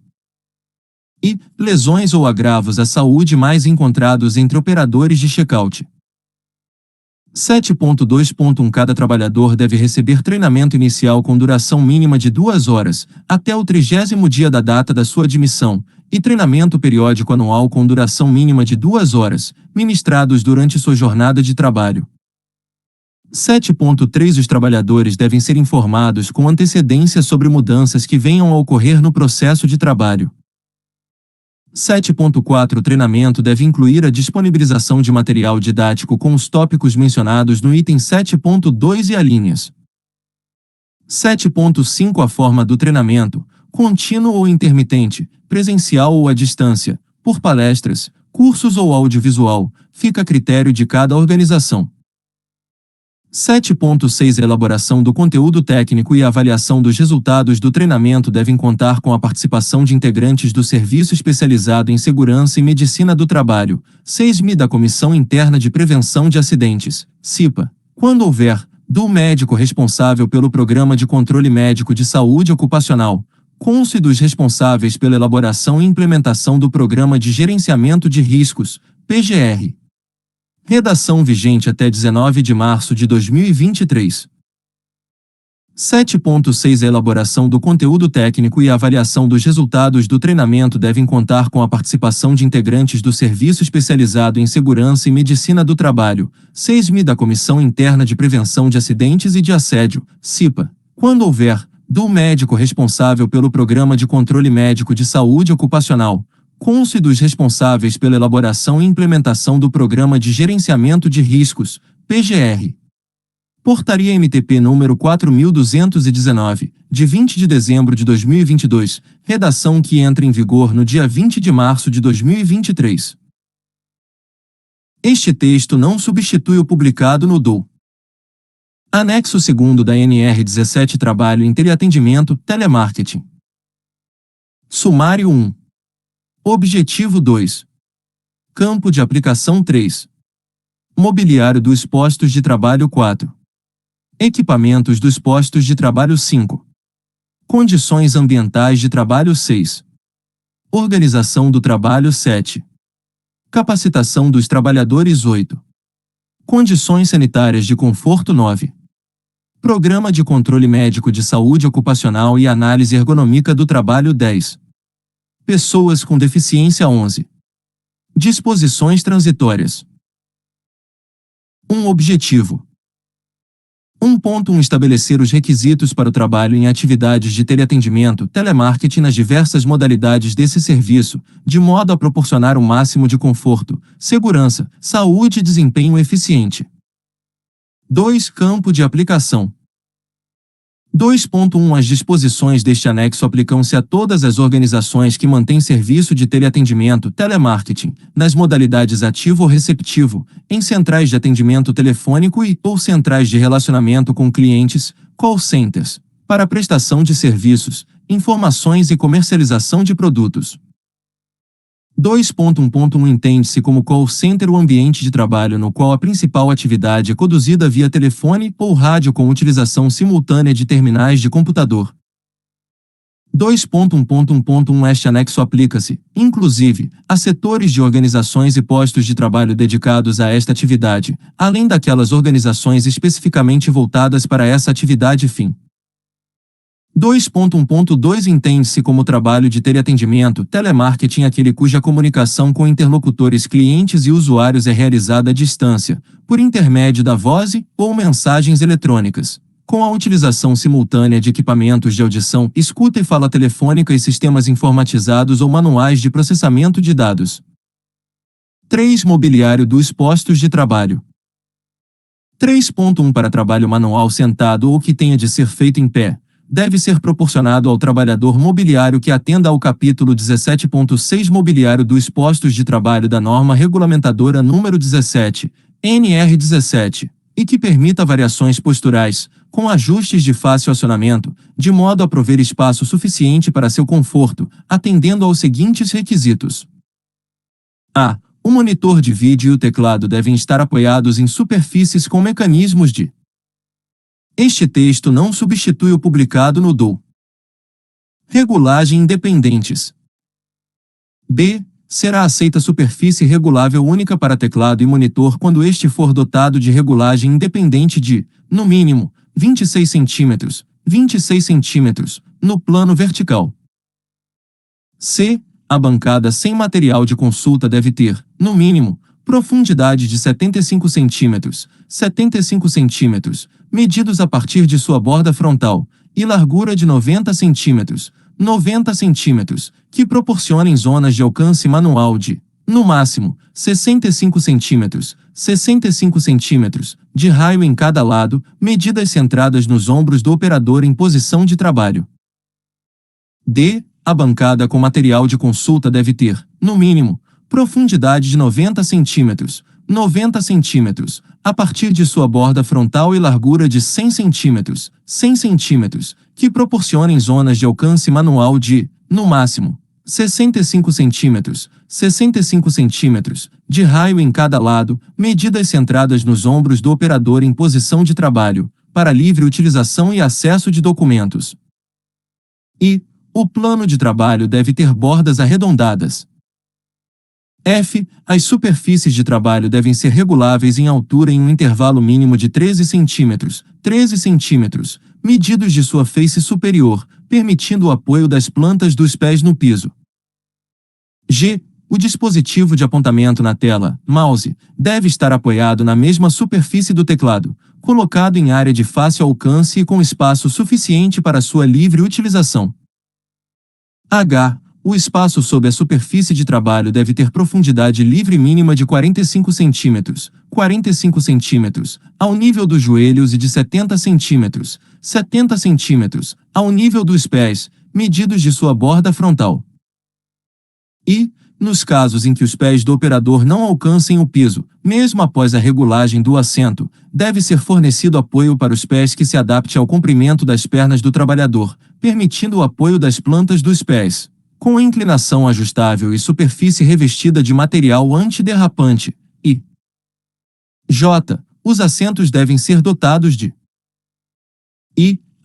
lesões ou agravos à saúde mais encontrados entre operadores de check-out. 7.2.1 Cada trabalhador deve receber treinamento inicial com duração mínima de 2 horas, até o 30º dia da data da sua admissão, e treinamento periódico anual com duração mínima de 2 horas, ministrados durante sua jornada de trabalho. 7.3 Os trabalhadores devem ser informados com antecedência sobre mudanças que venham a ocorrer no processo de trabalho. 7.4 O treinamento deve incluir a disponibilização de material didático com os tópicos mencionados no item 7.2 e alíneas. 7.5 A forma do treinamento, contínuo ou intermitente, presencial ou à distância, por palestras, cursos ou audiovisual, fica a critério de cada organização. 7.6 A elaboração do conteúdo técnico e a avaliação dos resultados do treinamento devem contar com a participação de integrantes do Serviço Especializado em Segurança e Medicina do Trabalho, SESM da Comissão Interna de Prevenção de Acidentes, CIPA, quando houver, do médico responsável pelo Programa de Controle Médico de Saúde Ocupacional, conste dos responsáveis pela elaboração e implementação do Programa de Gerenciamento de Riscos, PGR. Redação vigente até 19 de março de 2023. 7.6 A elaboração do conteúdo técnico e a avaliação dos resultados do treinamento devem contar com a participação de integrantes do Serviço Especializado em Segurança e Medicina do Trabalho, SESM da Comissão Interna de Prevenção de Acidentes e de Assédio, CIPA, quando houver, do médico responsável pelo Programa de Controle Médico de Saúde Ocupacional, conste dos responsáveis pela elaboração e implementação do Programa de Gerenciamento de Riscos, PGR. Portaria MTP número 4.219, de 20 de dezembro de 2022, redação que entra em vigor no dia 20 de março de 2023. Este texto não substitui o publicado no DOU. Anexo 2º da NR 17 Trabalho em Teleatendimento, Telemarketing. Sumário 1. Objetivo 2. Campo de aplicação 3. Mobiliário dos postos de trabalho 4. Equipamentos dos postos de trabalho 5. Condições ambientais de trabalho 6. Organização do trabalho 7. Capacitação dos trabalhadores 8. Condições sanitárias de conforto 9. Programa de controle médico de saúde ocupacional e análise ergonômica do trabalho 10. Pessoas com deficiência 11. Disposições transitórias. Objetivo. 1.1 Estabelecer os requisitos para o trabalho em atividades de teleatendimento, telemarketing nas diversas modalidades desse serviço, de modo a proporcionar o máximo de conforto, segurança, saúde e desempenho eficiente. 2. Campo de aplicação. 2.1 As disposições deste anexo aplicam-se a todas as organizações que mantêm serviço de teleatendimento, telemarketing, nas modalidades ativo ou receptivo, em centrais de atendimento telefônico ou centrais de relacionamento com clientes, call centers, para prestação de serviços, informações e comercialização de produtos. 2.1.1 Entende-se como call center o ambiente de trabalho no qual a principal atividade é conduzida via telefone ou rádio com utilização simultânea de terminais de computador. 2.1.1.1 Este anexo aplica-se, inclusive, a setores de organizações e postos de trabalho dedicados a esta atividade, além daquelas organizações especificamente voltadas para essa atividade fim. 2.1.2 Entende-se como trabalho de teleatendimento, telemarketing aquele cuja comunicação com interlocutores clientes e usuários é realizada à distância, por intermédio da voz ou mensagens eletrônicas, com a utilização simultânea de equipamentos de audição, escuta e fala telefônica e sistemas informatizados ou manuais de processamento de dados. 3. Mobiliário dos postos de trabalho. 3.1 Para trabalho manual sentado ou que tenha de ser feito em pé, deve ser proporcionado ao trabalhador mobiliário que atenda ao capítulo 17.6 Mobiliário dos postos de trabalho da norma regulamentadora número 17, NR 17, e que permita variações posturais, com ajustes de fácil acionamento, de modo a prover espaço suficiente para seu conforto, atendendo aos seguintes requisitos. A. O monitor de vídeo e o teclado devem estar apoiados em superfícies com mecanismos de Este texto não substitui o publicado no DOU. Regulagem independentes. B. Será aceita superfície regulável única para teclado e monitor quando este for dotado de regulagem independente de, no mínimo, 26 cm, 26 cm, no plano vertical. C. A bancada sem material de consulta deve ter, no mínimo, profundidade de 75 cm, 75 cm, medidos a partir de sua borda frontal, e largura de 90 cm, 90 cm, que proporcionem zonas de alcance manual de, no máximo, 65 cm, 65 cm, de raio em cada lado, medidas centradas nos ombros do operador em posição de trabalho. D. A bancada com material de consulta deve ter, no mínimo, profundidade de 90 cm, 90 cm, a partir de sua borda frontal e largura de 100 cm, 100 cm, que proporcionem zonas de alcance manual de, no máximo, 65 cm, 65 cm, de raio em cada lado, medidas centradas nos ombros do operador em posição de trabalho, para livre utilização e acesso de documentos. E o plano de trabalho deve ter bordas arredondadas. F. As superfícies de trabalho devem ser reguláveis em altura em um intervalo mínimo de 13 cm, 13 cm, medidos de sua face superior, permitindo o apoio das plantas dos pés no piso. G. O dispositivo de apontamento na tela, mouse, deve estar apoiado na mesma superfície do teclado, colocado em área de fácil alcance e com espaço suficiente para sua livre utilização. H. O espaço sob a superfície de trabalho deve ter profundidade livre mínima de 45 cm, 45 cm, ao nível dos joelhos e de 70 cm, 70 cm, ao nível dos pés, medidos de sua borda frontal. E, nos casos em que os pés do operador não alcancem o piso, mesmo após a regulagem do assento, deve ser fornecido apoio para os pés que se adapte ao comprimento das pernas do trabalhador, permitindo o apoio das plantas dos pés, com inclinação ajustável e superfície revestida de material antiderrapante. E J. Os assentos devem ser dotados de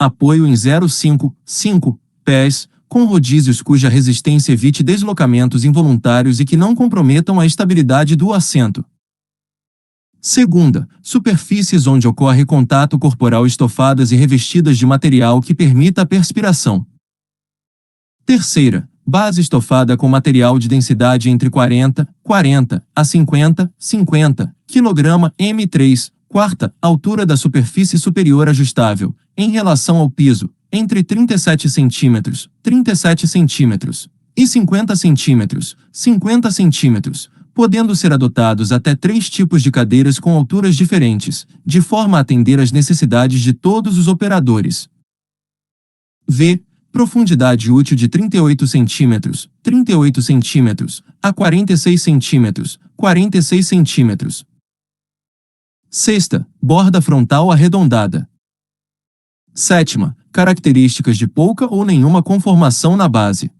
apoio em 0,5 pés, com rodízios cuja resistência evite deslocamentos involuntários e que não comprometam a estabilidade do assento. Segunda, superfícies onde ocorre contato corporal estofadas e revestidas de material que permita a perspiração. Terceira, base estofada com material de densidade entre 40 a 50 kg M3. Quarta, altura da superfície superior ajustável, em relação ao piso, entre 37 cm e 50 cm, podendo ser adotados até 3 tipos de cadeiras com alturas diferentes, de forma a atender às necessidades de todos os operadores. V. Profundidade útil de 38 cm a 46 cm. Sexta, borda frontal arredondada. Sétima, características de pouca ou nenhuma conformação na base.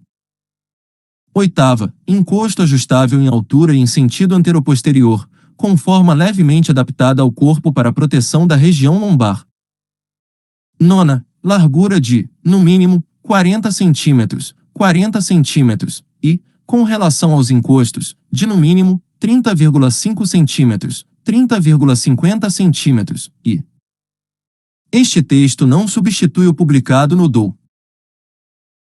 Oitava, encosto ajustável em altura e em sentido anteroposterior, com forma levemente adaptada ao corpo para proteção da região lombar. Nona, largura de, no mínimo, 40 cm e, com relação aos encostos, de no mínimo 30,5 cm, 30,50 cm, e este texto não substitui o publicado no DOU.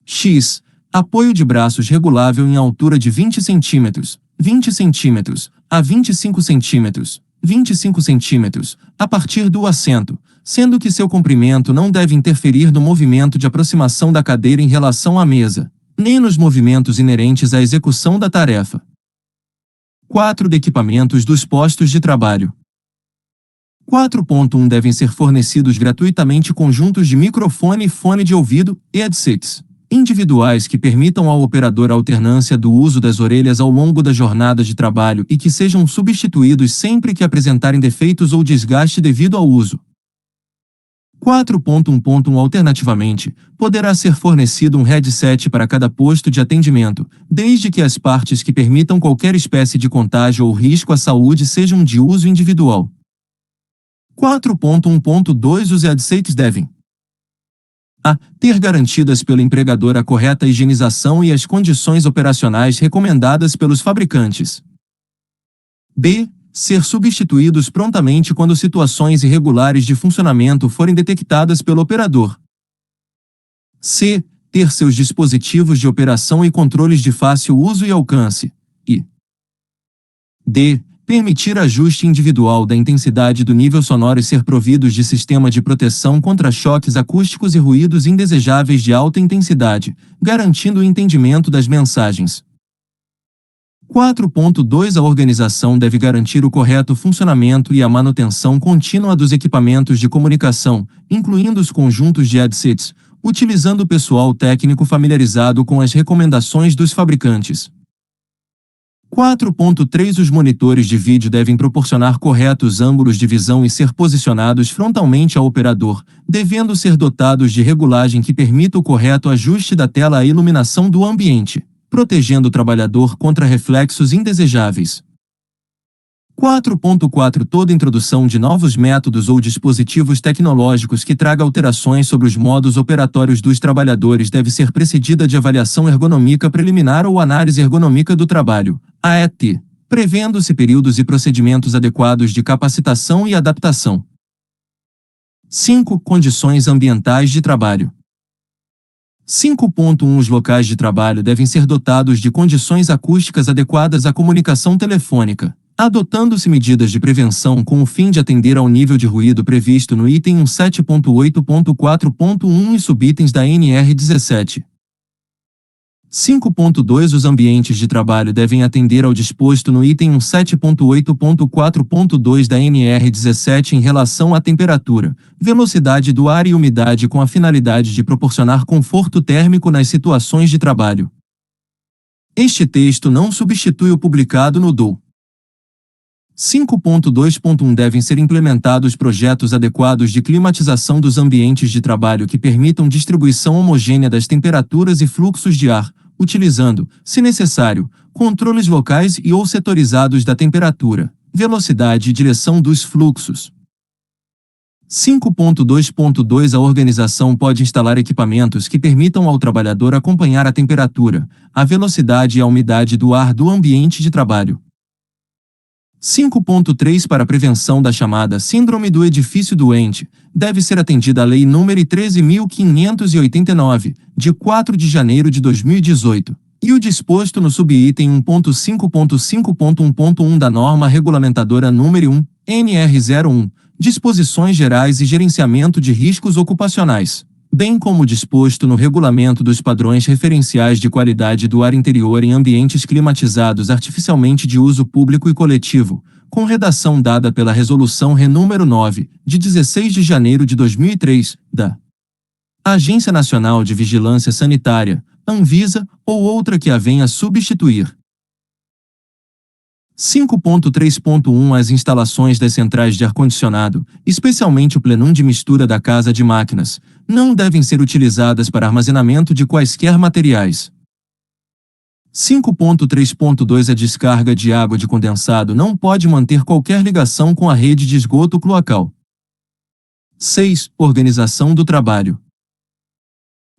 X. Apoio de braços regulável em altura de 20 cm, 20 cm, a 25 cm, 25 cm, a partir do assento, sendo que seu comprimento não deve interferir no movimento de aproximação da cadeira em relação à mesa, nem nos movimentos inerentes à execução da tarefa. 4. De equipamentos dos postos de trabalho. 4.1 Devem ser fornecidos gratuitamente conjuntos de microfone e fone de ouvido, headsets, individuais que permitam ao operador a alternância do uso das orelhas ao longo da jornada de trabalho e que sejam substituídos sempre que apresentarem defeitos ou desgaste devido ao uso. 4.1.1 Alternativamente, poderá ser fornecido um headset para cada posto de atendimento, desde que as partes que permitam qualquer espécie de contágio ou risco à saúde sejam de uso individual. 4.1.2 Os AdSetes devem a. Ter garantidas pelo empregador a correta higienização e as condições operacionais recomendadas pelos fabricantes. B. Ser substituídos prontamente quando situações irregulares de funcionamento forem detectadas pelo operador. C. Ter seus dispositivos de operação e controles de fácil uso e alcance. E D. Permitir ajuste individual da intensidade do nível sonoro e ser providos de sistema de proteção contra choques acústicos e ruídos indesejáveis de alta intensidade, garantindo o entendimento das mensagens. 4.2 A organização deve garantir o correto funcionamento e a manutenção contínua dos equipamentos de comunicação, incluindo os conjuntos de headsets, utilizando pessoal técnico familiarizado com as recomendações dos fabricantes. 4.3 Os monitores de vídeo devem proporcionar corretos ângulos de visão e ser posicionados frontalmente ao operador, devendo ser dotados de regulagem que permita o correto ajuste da tela à iluminação do ambiente, protegendo o trabalhador contra reflexos indesejáveis. 4.4 Toda introdução de novos métodos ou dispositivos tecnológicos que traga alterações sobre os modos operatórios dos trabalhadores deve ser precedida de avaliação ergonômica preliminar ou análise ergonômica do trabalho, AET, prevendo-se períodos e procedimentos adequados de capacitação e adaptação. 5. Condições ambientais de trabalho. 5.1 Os locais de trabalho devem ser dotados de condições acústicas adequadas à comunicação telefônica, adotando-se medidas de prevenção com o fim de atender ao nível de ruído previsto no item 17.8.4.1 e subitens da NR17. 5.2 Os ambientes de trabalho devem atender ao disposto no item 17.8.4.2 da NR17 em relação à temperatura, velocidade do ar e umidade com a finalidade de proporcionar conforto térmico nas situações de trabalho. Este texto não substitui o publicado no DOU. 5.2.1 Devem ser implementados projetos adequados de climatização dos ambientes de trabalho que permitam distribuição homogênea das temperaturas e fluxos de ar, utilizando, se necessário, controles locais e ou setorizados da temperatura, velocidade e direção dos fluxos. 5.2.2 A organização pode instalar equipamentos que permitam ao trabalhador acompanhar a temperatura, a velocidade e a umidade do ar do ambiente de trabalho. 5.3 Para a prevenção da chamada Síndrome do Edifício Doente, deve ser atendida a Lei nº 13.589, de 4 de janeiro de 2018, e o disposto no subitem 1.5.5.1.1 da norma regulamentadora número 1, NR01, Disposições Gerais e Gerenciamento de Riscos Ocupacionais, bem como disposto no Regulamento dos Padrões Referenciais de Qualidade do Ar Interior em Ambientes Climatizados Artificialmente de Uso Público e Coletivo, com redação dada pela Resolução RE nº 9, de 16 de janeiro de 2003, da Agência Nacional de Vigilância Sanitária, Anvisa, ou outra que a venha substituir. 5.3.1 As instalações das centrais de ar-condicionado, especialmente o plenum de mistura da casa de máquinas, não devem ser utilizadas para armazenamento de quaisquer materiais. 5.3.2 A descarga de água de condensado não pode manter qualquer ligação com a rede de esgoto cloacal. 6. Organização do trabalho.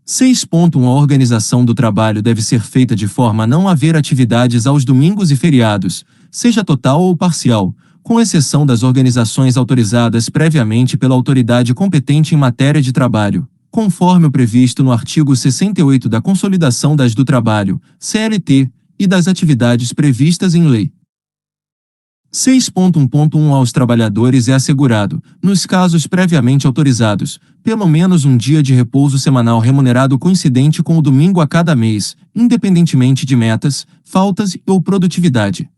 6.1 A organização do trabalho deve ser feita de forma a não haver atividades aos domingos e feriados, seja total ou parcial, com exceção das organizações autorizadas previamente pela autoridade competente em matéria de trabalho, conforme o previsto no artigo 68 da Consolidação das do Trabalho, CLT, e das atividades previstas em lei. 6.1.1 Aos trabalhadores é assegurado, nos casos previamente autorizados, pelo menos um dia de repouso semanal remunerado coincidente com o domingo a cada mês, independentemente de metas, faltas ou produtividade.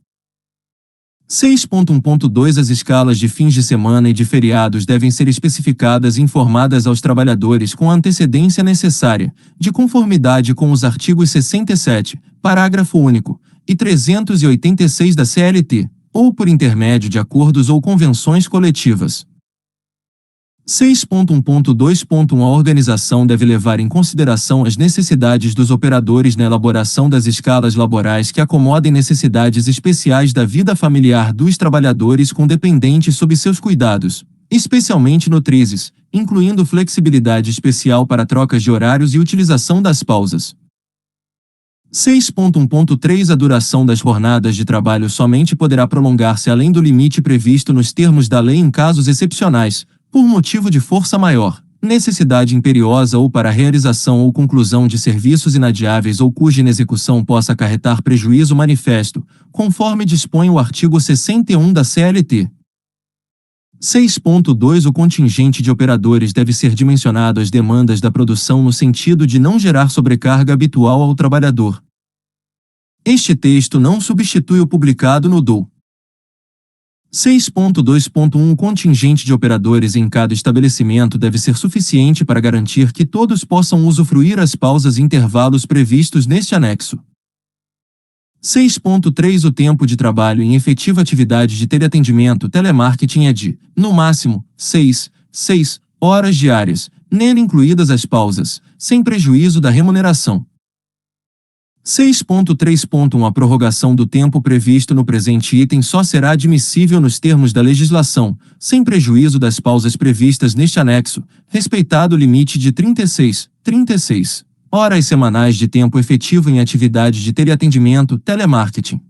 6.1.2 As escalas de fins de semana e de feriados devem ser especificadas e informadas aos trabalhadores com a antecedência necessária, de conformidade com os artigos 67, parágrafo único, e 386 da CLT, ou por intermédio de acordos ou convenções coletivas. 6.1.2.1 A organização deve levar em consideração as necessidades dos operadores na elaboração das escalas laborais que acomodem necessidades especiais da vida familiar dos trabalhadores com dependentes sob seus cuidados, especialmente nutrizes, incluindo flexibilidade especial para trocas de horários e utilização das pausas. 6.1.3 A duração das jornadas de trabalho somente poderá prolongar-se além do limite previsto nos termos da lei em casos excepcionais, por motivo de força maior, necessidade imperiosa ou para a realização ou conclusão de serviços inadiáveis ou cuja inexecução possa acarretar prejuízo manifesto, conforme dispõe o artigo 61 da CLT. 6.2 O contingente de operadores deve ser dimensionado às demandas da produção no sentido de não gerar sobrecarga habitual ao trabalhador. Este texto não substitui o publicado no DOU. 6.2.1 O contingente de operadores em cada estabelecimento deve ser suficiente para garantir que todos possam usufruir as pausas e intervalos previstos neste anexo. 6.3 O tempo de trabalho em efetiva atividade de teleatendimento telemarketing é de, no máximo, 6 horas diárias, nele incluídas as pausas, sem prejuízo da remuneração. 6.3.1 A prorrogação do tempo previsto no presente item só será admissível nos termos da legislação, sem prejuízo das pausas previstas neste anexo, respeitado o limite de 36 horas semanais de tempo efetivo em atividade de teleatendimento telemarketing.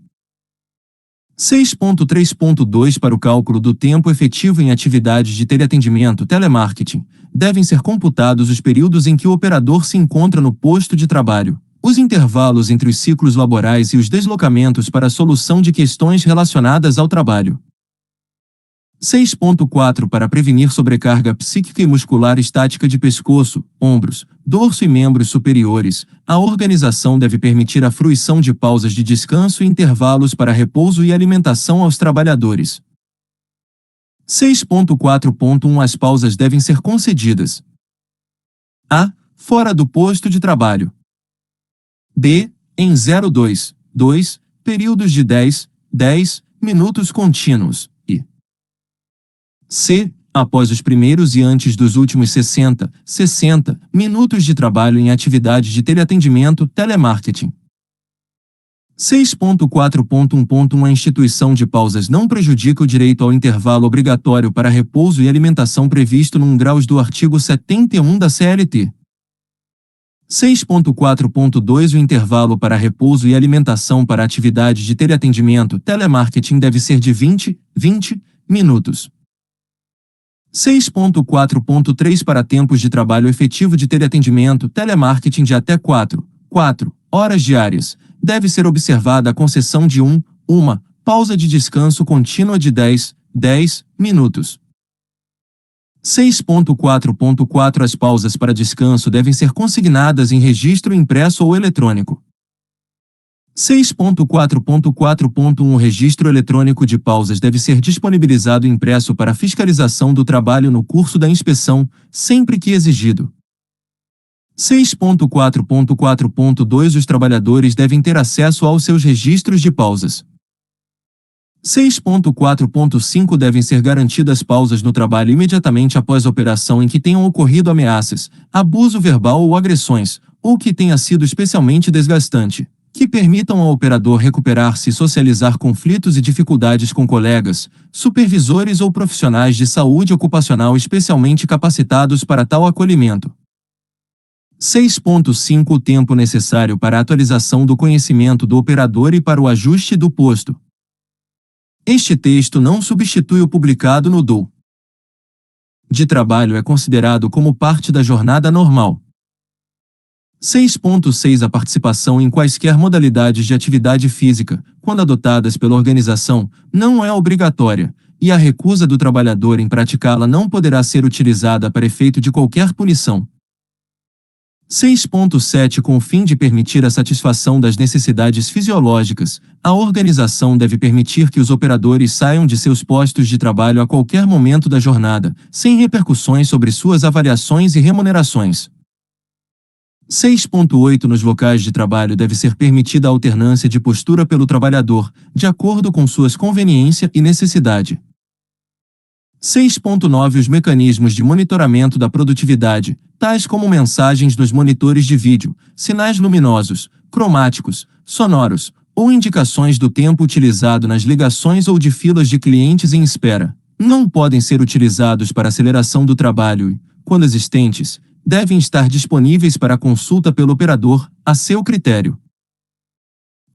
6.3.2 Para o cálculo do tempo efetivo em atividade de teleatendimento telemarketing, devem ser computados os períodos em que o operador se encontra no posto de trabalho, os intervalos entre os ciclos laborais e os deslocamentos para a solução de questões relacionadas ao trabalho. 6.4 Para prevenir sobrecarga psíquica e muscular estática de pescoço, ombros, dorso e membros superiores, a organização deve permitir a fruição de pausas de descanso e intervalos para repouso e alimentação aos trabalhadores. 6.4.1 As pausas devem ser concedidas: a. Fora do posto de trabalho. b. Em 02 períodos de 10 minutos contínuos. C. Após os primeiros e antes dos últimos 60 minutos de trabalho em atividade de teleatendimento telemarketing. 6.4.1.1 A instituição de pausas não prejudica o direito ao intervalo obrigatório para repouso e alimentação previsto no graus do artigo 71 da CLT. 6.4.2 O intervalo para repouso e alimentação para atividade de teleatendimento telemarketing deve ser de 20 minutos. 6.4.3 Para tempos de trabalho efetivo de teleatendimento telemarketing de até 4 horas diárias, deve ser observada a concessão de uma pausa de descanso contínua de 10 minutos. 6.4.4 As pausas para descanso devem ser consignadas em registro impresso ou eletrônico. 6.4.4.1 O registro eletrônico de pausas deve ser disponibilizado impresso para fiscalização do trabalho no curso da inspeção, sempre que exigido. 6.4.4.2 Os trabalhadores devem ter acesso aos seus registros de pausas. 6.4.5 Devem ser garantidas pausas no trabalho imediatamente após a operação em que tenham ocorrido ameaças, abuso verbal ou agressões, ou que tenha sido especialmente desgastante, que permitam ao operador recuperar-se e socializar conflitos e dificuldades com colegas, supervisores ou profissionais de saúde ocupacional especialmente capacitados para tal acolhimento. 6.5 O tempo necessário para a atualização do conhecimento do operador e para o ajuste do posto. Este texto não substitui o publicado no DOU. De trabalho é considerado como parte da jornada normal. 6.6 A participação em quaisquer modalidades de atividade física, quando adotadas pela organização, não é obrigatória, e a recusa do trabalhador em praticá-la não poderá ser utilizada para efeito de qualquer punição. 6.7 Com o fim de permitir a satisfação das necessidades fisiológicas, a organização deve permitir que os operadores saiam de seus postos de trabalho a qualquer momento da jornada, sem repercussões sobre suas avaliações e remunerações. 6.8 Nos locais de trabalho deve ser permitida a alternância de postura pelo trabalhador, de acordo com suas conveniência e necessidade. 6.9 Os mecanismos de monitoramento da produtividade, tais como mensagens nos monitores de vídeo, sinais luminosos, cromáticos, sonoros, ou indicações do tempo utilizado nas ligações ou de filas de clientes em espera, não podem ser utilizados para aceleração do trabalho e, quando existentes, devem estar disponíveis para consulta pelo operador, a seu critério.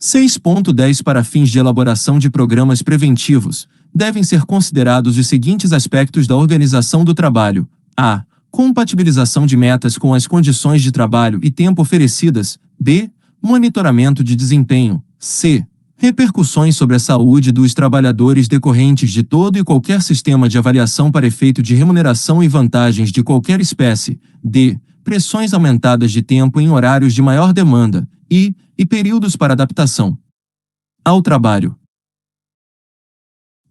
6.10 Para fins de elaboração de programas preventivos, devem ser considerados os seguintes aspectos da organização do trabalho: a. Compatibilização de metas com as condições de trabalho e tempo oferecidas. b. Monitoramento de desempenho. c. Repercussões sobre a saúde dos trabalhadores decorrentes de todo e qualquer sistema de avaliação para efeito de remuneração e vantagens de qualquer espécie. d. Pressões aumentadas de tempo em horários de maior demanda. e períodos para adaptação ao trabalho.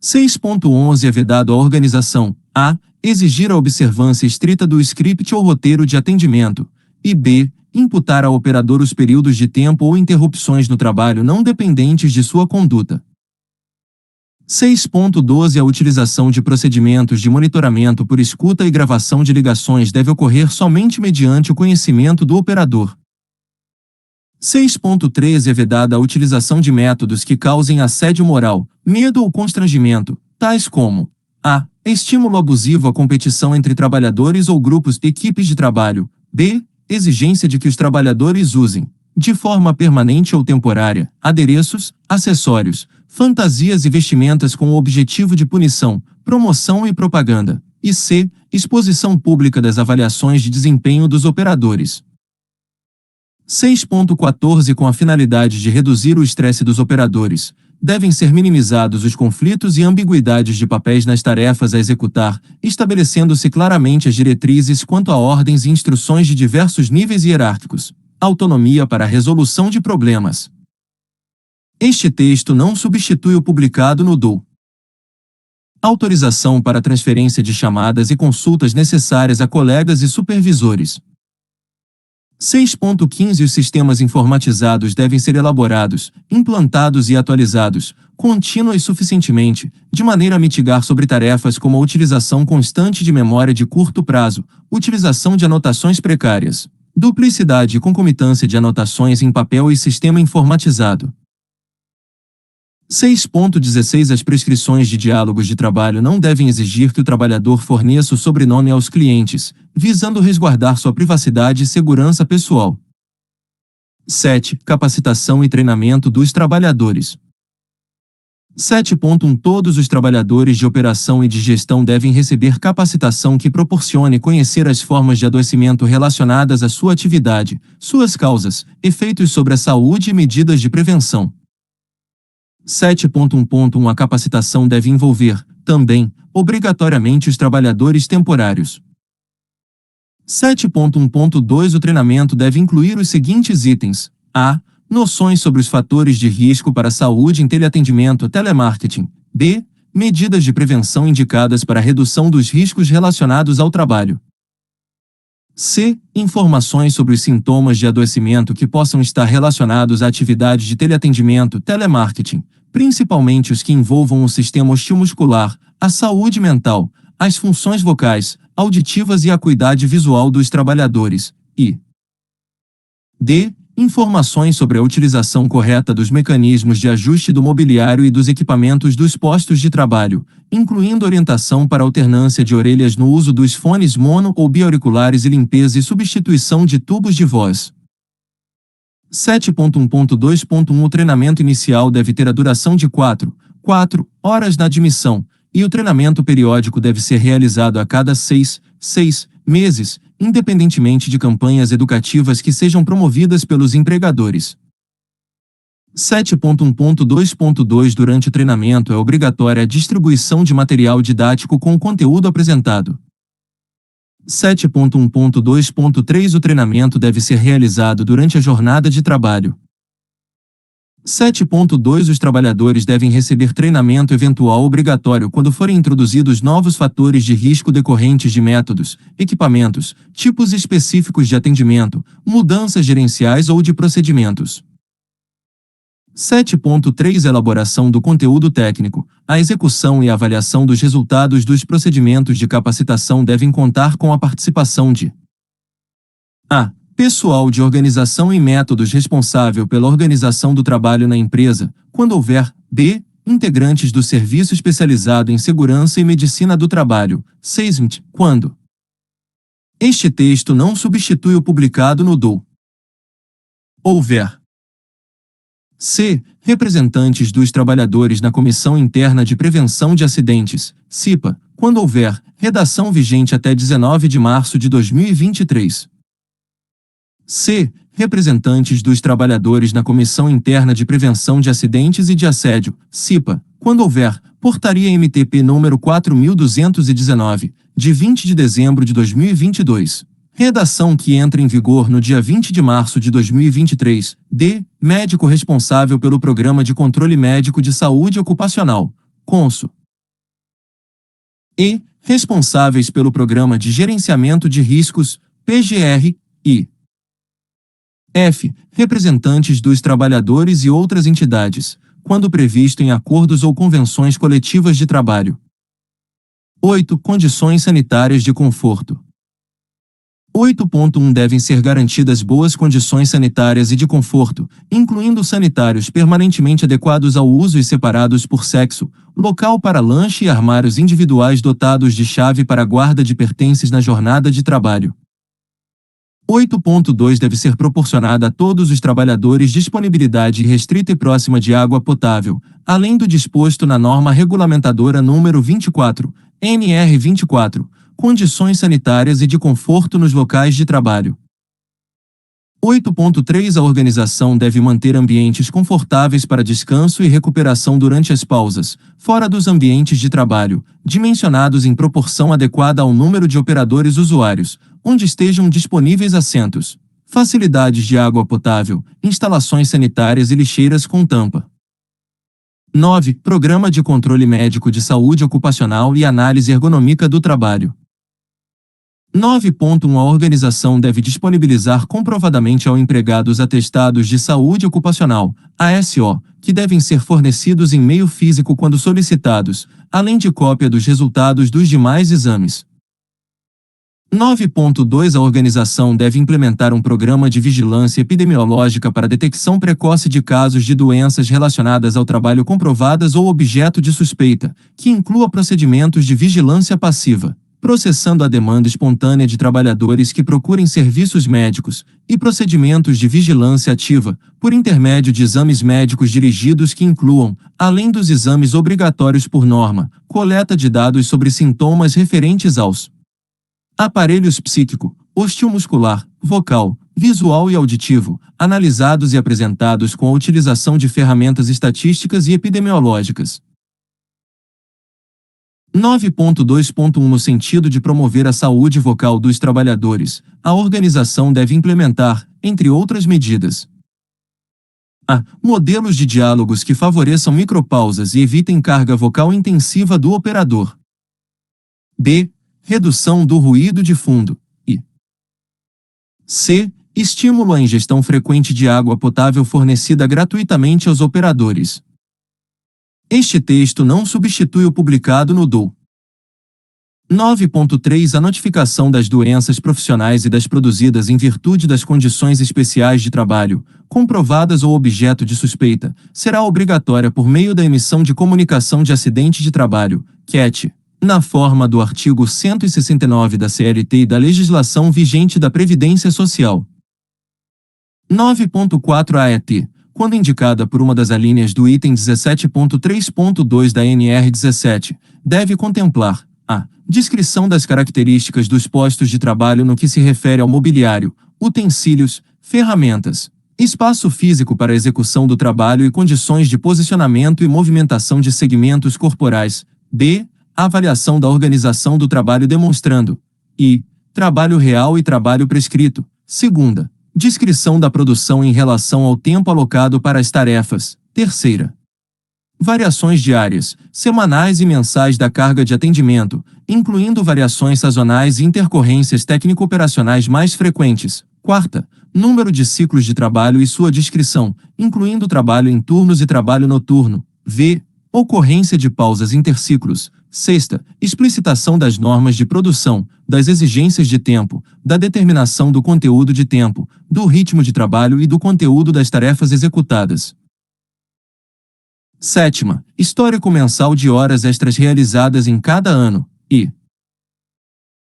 6.11 É vedado à organização: a. Exigir a observância estrita do script ou roteiro de atendimento, e b. Imputar ao operador os períodos de tempo ou interrupções no trabalho não dependentes de sua conduta. 6.12 A utilização de procedimentos de monitoramento por escuta e gravação de ligações deve ocorrer somente mediante o conhecimento do operador. 6.13 É vedada a utilização de métodos que causem assédio moral, medo ou constrangimento, tais como a. Estímulo abusivo à competição entre trabalhadores ou grupos de equipes de trabalho. b. Exigência de que os trabalhadores usem, de forma permanente ou temporária, adereços, acessórios, fantasias e vestimentas com o objetivo de punição, promoção e propaganda. E c. Exposição pública das avaliações de desempenho dos operadores. 6.14 Com a finalidade de reduzir o estresse dos operadores, devem ser minimizados os conflitos e ambiguidades de papéis nas tarefas a executar, estabelecendo-se claramente as diretrizes quanto a ordens e instruções de diversos níveis hierárquicos. Autonomia para a resolução de problemas. Este texto não substitui o publicado no DO. Autorização para transferência de chamadas e consultas necessárias a colegas e supervisores. 6.15 Os sistemas informatizados devem ser elaborados, implantados e atualizados, contínua e suficientemente, de maneira a mitigar sobretarefas como a utilização constante de memória de curto prazo, utilização de anotações precárias, duplicidade e concomitância de anotações em papel e sistema informatizado. 6.16 As prescrições de diálogos de trabalho não devem exigir que o trabalhador forneça o sobrenome aos clientes, visando resguardar sua privacidade e segurança pessoal. 7. Capacitação e treinamento dos trabalhadores. 7.1 Todos os trabalhadores de operação e de gestão devem receber capacitação que proporcione conhecer as formas de adoecimento relacionadas à sua atividade, suas causas, efeitos sobre a saúde e medidas de prevenção. 7.1.1 A capacitação deve envolver, também, obrigatoriamente os trabalhadores temporários. 7.1.2 O treinamento deve incluir os seguintes itens: a. Noções sobre os fatores de risco para a saúde em teleatendimento telemarketing. b. Medidas de prevenção indicadas para a redução dos riscos relacionados ao trabalho. c. Informações sobre os sintomas de adoecimento que possam estar relacionados à atividade de teleatendimento telemarketing, principalmente os que envolvam o sistema osteomuscular, a saúde mental, as funções vocais, auditivas e a acuidade visual dos trabalhadores. E d. Informações sobre a utilização correta dos mecanismos de ajuste do mobiliário e dos equipamentos dos postos de trabalho, incluindo orientação para alternância de orelhas no uso dos fones mono ou biauriculares e limpeza e substituição de tubos de voz. 7.1.2.1 O treinamento inicial deve ter a duração de 4 horas na admissão, e o treinamento periódico deve ser realizado a cada 6 meses, independentemente de campanhas educativas que sejam promovidas pelos empregadores. 7.1.2.2 Durante o treinamento é obrigatória a distribuição de material didático com o conteúdo apresentado. 7.1.2.3 O treinamento deve ser realizado durante a jornada de trabalho. 7.2 Os trabalhadores devem receber treinamento eventual obrigatório quando forem introduzidos novos fatores de risco decorrentes de métodos, equipamentos, tipos específicos de atendimento, mudanças gerenciais ou de procedimentos. 7.3 Elaboração do conteúdo técnico. A execução e a avaliação dos resultados dos procedimentos de capacitação devem contar com a participação de a. Pessoal de organização e métodos responsável pela organização do trabalho na empresa, quando houver. b. integrantes do Serviço Especializado em Segurança e Medicina do Trabalho, SESMT, quando este texto não substitui o publicado no DOU. Houver c. Representantes dos trabalhadores na Comissão Interna de Prevenção de Acidentes, CIPA, quando houver redação vigente até 19 de março de 2023. c. Representantes dos trabalhadores na Comissão Interna de Prevenção de Acidentes e de Assédio, CIPA, quando houver Portaria MTP número 4.219, de 20 de dezembro de 2022. Redação que entra em vigor no dia 20 de março de 2023. D. Médico responsável pelo Programa de Controle Médico de Saúde Ocupacional, CONSO. E. Responsáveis pelo Programa de Gerenciamento de Riscos, PGR, e F. Representantes dos trabalhadores e outras entidades, quando previsto em acordos ou convenções coletivas de trabalho. 8. Condições sanitárias de conforto. 8.1 Devem ser garantidas boas condições sanitárias e de conforto, incluindo sanitários permanentemente adequados ao uso e separados por sexo, local para lanche e armários individuais dotados de chave para guarda de pertences na jornada de trabalho. 8.2 Deve ser proporcionada a todos os trabalhadores disponibilidade restrita e próxima de água potável, além do disposto na norma regulamentadora número 24, NR 24, condições sanitárias e de conforto nos locais de trabalho. 8.3 A organização deve manter ambientes confortáveis para descanso e recuperação durante as pausas, fora dos ambientes de trabalho, dimensionados em proporção adequada ao número de operadores usuários, onde estejam disponíveis assentos, facilidades de água potável, instalações sanitárias e lixeiras com tampa. 9. Programa de Controle Médico de Saúde Ocupacional e Análise Ergonômica do Trabalho. 9.1 A organização deve disponibilizar comprovadamente ao empregado os atestados de saúde ocupacional, ASO, que devem ser fornecidos em meio físico quando solicitados, além de cópia dos resultados dos demais exames. 9.2 A organização deve implementar um programa de vigilância epidemiológica para detecção precoce de casos de doenças relacionadas ao trabalho comprovadas ou objeto de suspeita, que inclua procedimentos de vigilância passiva, processando a demanda espontânea de trabalhadores que procurem serviços médicos, e procedimentos de vigilância ativa, por intermédio de exames médicos dirigidos que incluam, além dos exames obrigatórios por norma, coleta de dados sobre sintomas referentes aos aparelhos psíquico, osteomuscular, vocal, visual e auditivo, analisados e apresentados com a utilização de ferramentas estatísticas e epidemiológicas. 9.2.1 No sentido de promover a saúde vocal dos trabalhadores, a organização deve implementar, entre outras medidas, a. Modelos de diálogos que favoreçam micropausas e evitem carga vocal intensiva do operador. B. Redução do ruído de fundo. E c. Estímulo à ingestão frequente de água potável fornecida gratuitamente aos operadores. Este texto não substitui o publicado no DOU. 9.3 A notificação das doenças profissionais e das produzidas em virtude das condições especiais de trabalho, comprovadas ou objeto de suspeita, será obrigatória por meio da emissão de comunicação de acidente de trabalho, CAT, na forma do artigo 169 da CLT e da legislação vigente da Previdência Social. 9.4 A AET, quando indicada por uma das alíneas do item 17.3.2 da NR 17, deve contemplar a descrição das características dos postos de trabalho no que se refere ao mobiliário, utensílios, ferramentas, espaço físico para execução do trabalho e condições de posicionamento e movimentação de segmentos corporais. B. A avaliação da organização do trabalho demonstrando I. Trabalho real e trabalho prescrito. Segunda. Descrição da produção em relação ao tempo alocado para as tarefas. Terceira. Variações diárias, semanais e mensais da carga de atendimento, incluindo variações sazonais e intercorrências técnico-operacionais mais frequentes. Quarta. Número de ciclos de trabalho e sua descrição, incluindo trabalho em turnos e trabalho noturno. V. Ocorrência de pausas interciclos. Sexta. Explicitação das normas de produção, das exigências de tempo, da determinação do conteúdo de tempo, do ritmo de trabalho e do conteúdo das tarefas executadas. Sétima, histórico mensal de horas extras realizadas em cada ano. E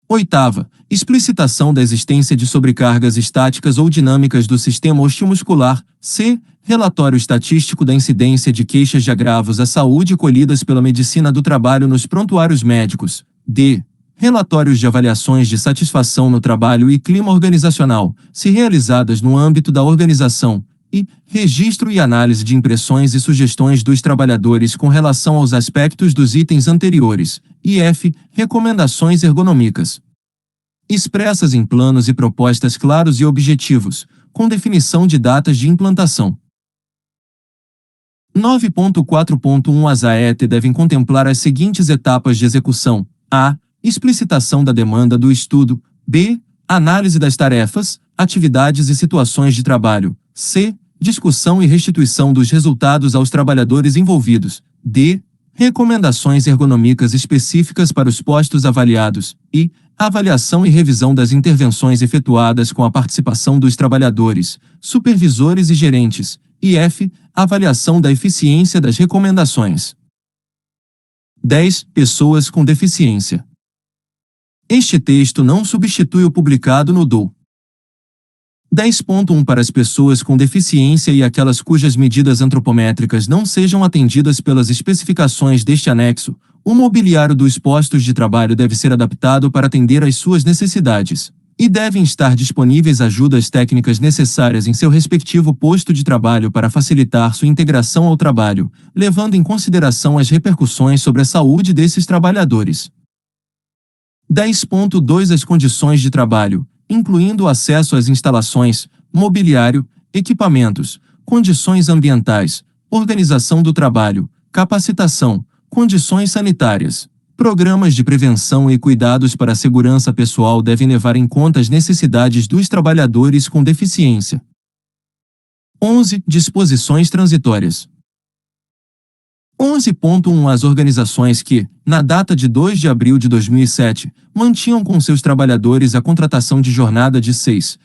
oitava, explicitação da existência de sobrecargas estáticas ou dinâmicas do sistema osteomuscular. C. Relatório estatístico da incidência de queixas de agravos à saúde colhidas pela medicina do trabalho nos prontuários médicos. D. Relatórios de avaliações de satisfação no trabalho e clima organizacional, se realizadas no âmbito da organização. E. Registro e análise de impressões e sugestões dos trabalhadores com relação aos aspectos dos itens anteriores. E F. Recomendações ergonômicas expressas em planos e propostas claros e objetivos, com definição de datas de implantação. 9.4.1 As AET devem contemplar as seguintes etapas de execução: a. Explicitação da demanda do estudo. B. Análise das tarefas, atividades e situações de trabalho. C. Discussão e restituição dos resultados aos trabalhadores envolvidos. D. Recomendações ergonômicas específicas para os postos avaliados. E. Avaliação e revisão das intervenções efetuadas com a participação dos trabalhadores, supervisores e gerentes. E F. Avaliação da eficiência das recomendações. 10. Pessoas com deficiência. Este texto não substitui o publicado no DOU. 10.1 Para as pessoas com deficiência e aquelas cujas medidas antropométricas não sejam atendidas pelas especificações deste anexo, o mobiliário dos postos de trabalho deve ser adaptado para atender às suas necessidades, e devem estar disponíveis ajudas técnicas necessárias em seu respectivo posto de trabalho para facilitar sua integração ao trabalho, levando em consideração as repercussões sobre a saúde desses trabalhadores. 10.2 As condições de trabalho, incluindo o acesso às instalações, mobiliário, equipamentos, condições ambientais, organização do trabalho, capacitação, condições sanitárias, programas de prevenção e cuidados para a segurança pessoal devem levar em conta as necessidades dos trabalhadores com deficiência. 11. Disposições transitórias. 11.1 As organizações que, na data de 2 de abril de 2007, mantinham com seus trabalhadores a contratação de jornada de 6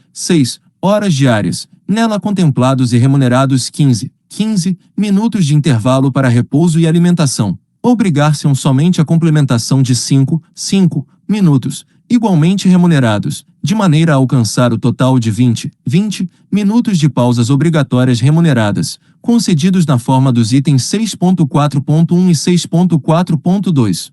horas diárias, nela contemplados e remunerados 15 minutos de intervalo para repouso e alimentação, obrigar-se-ão somente a complementação de 5 minutos, igualmente remunerados, de maneira a alcançar o total de 20 minutos de pausas obrigatórias remuneradas, concedidos na forma dos itens 6.4.1 e 6.4.2.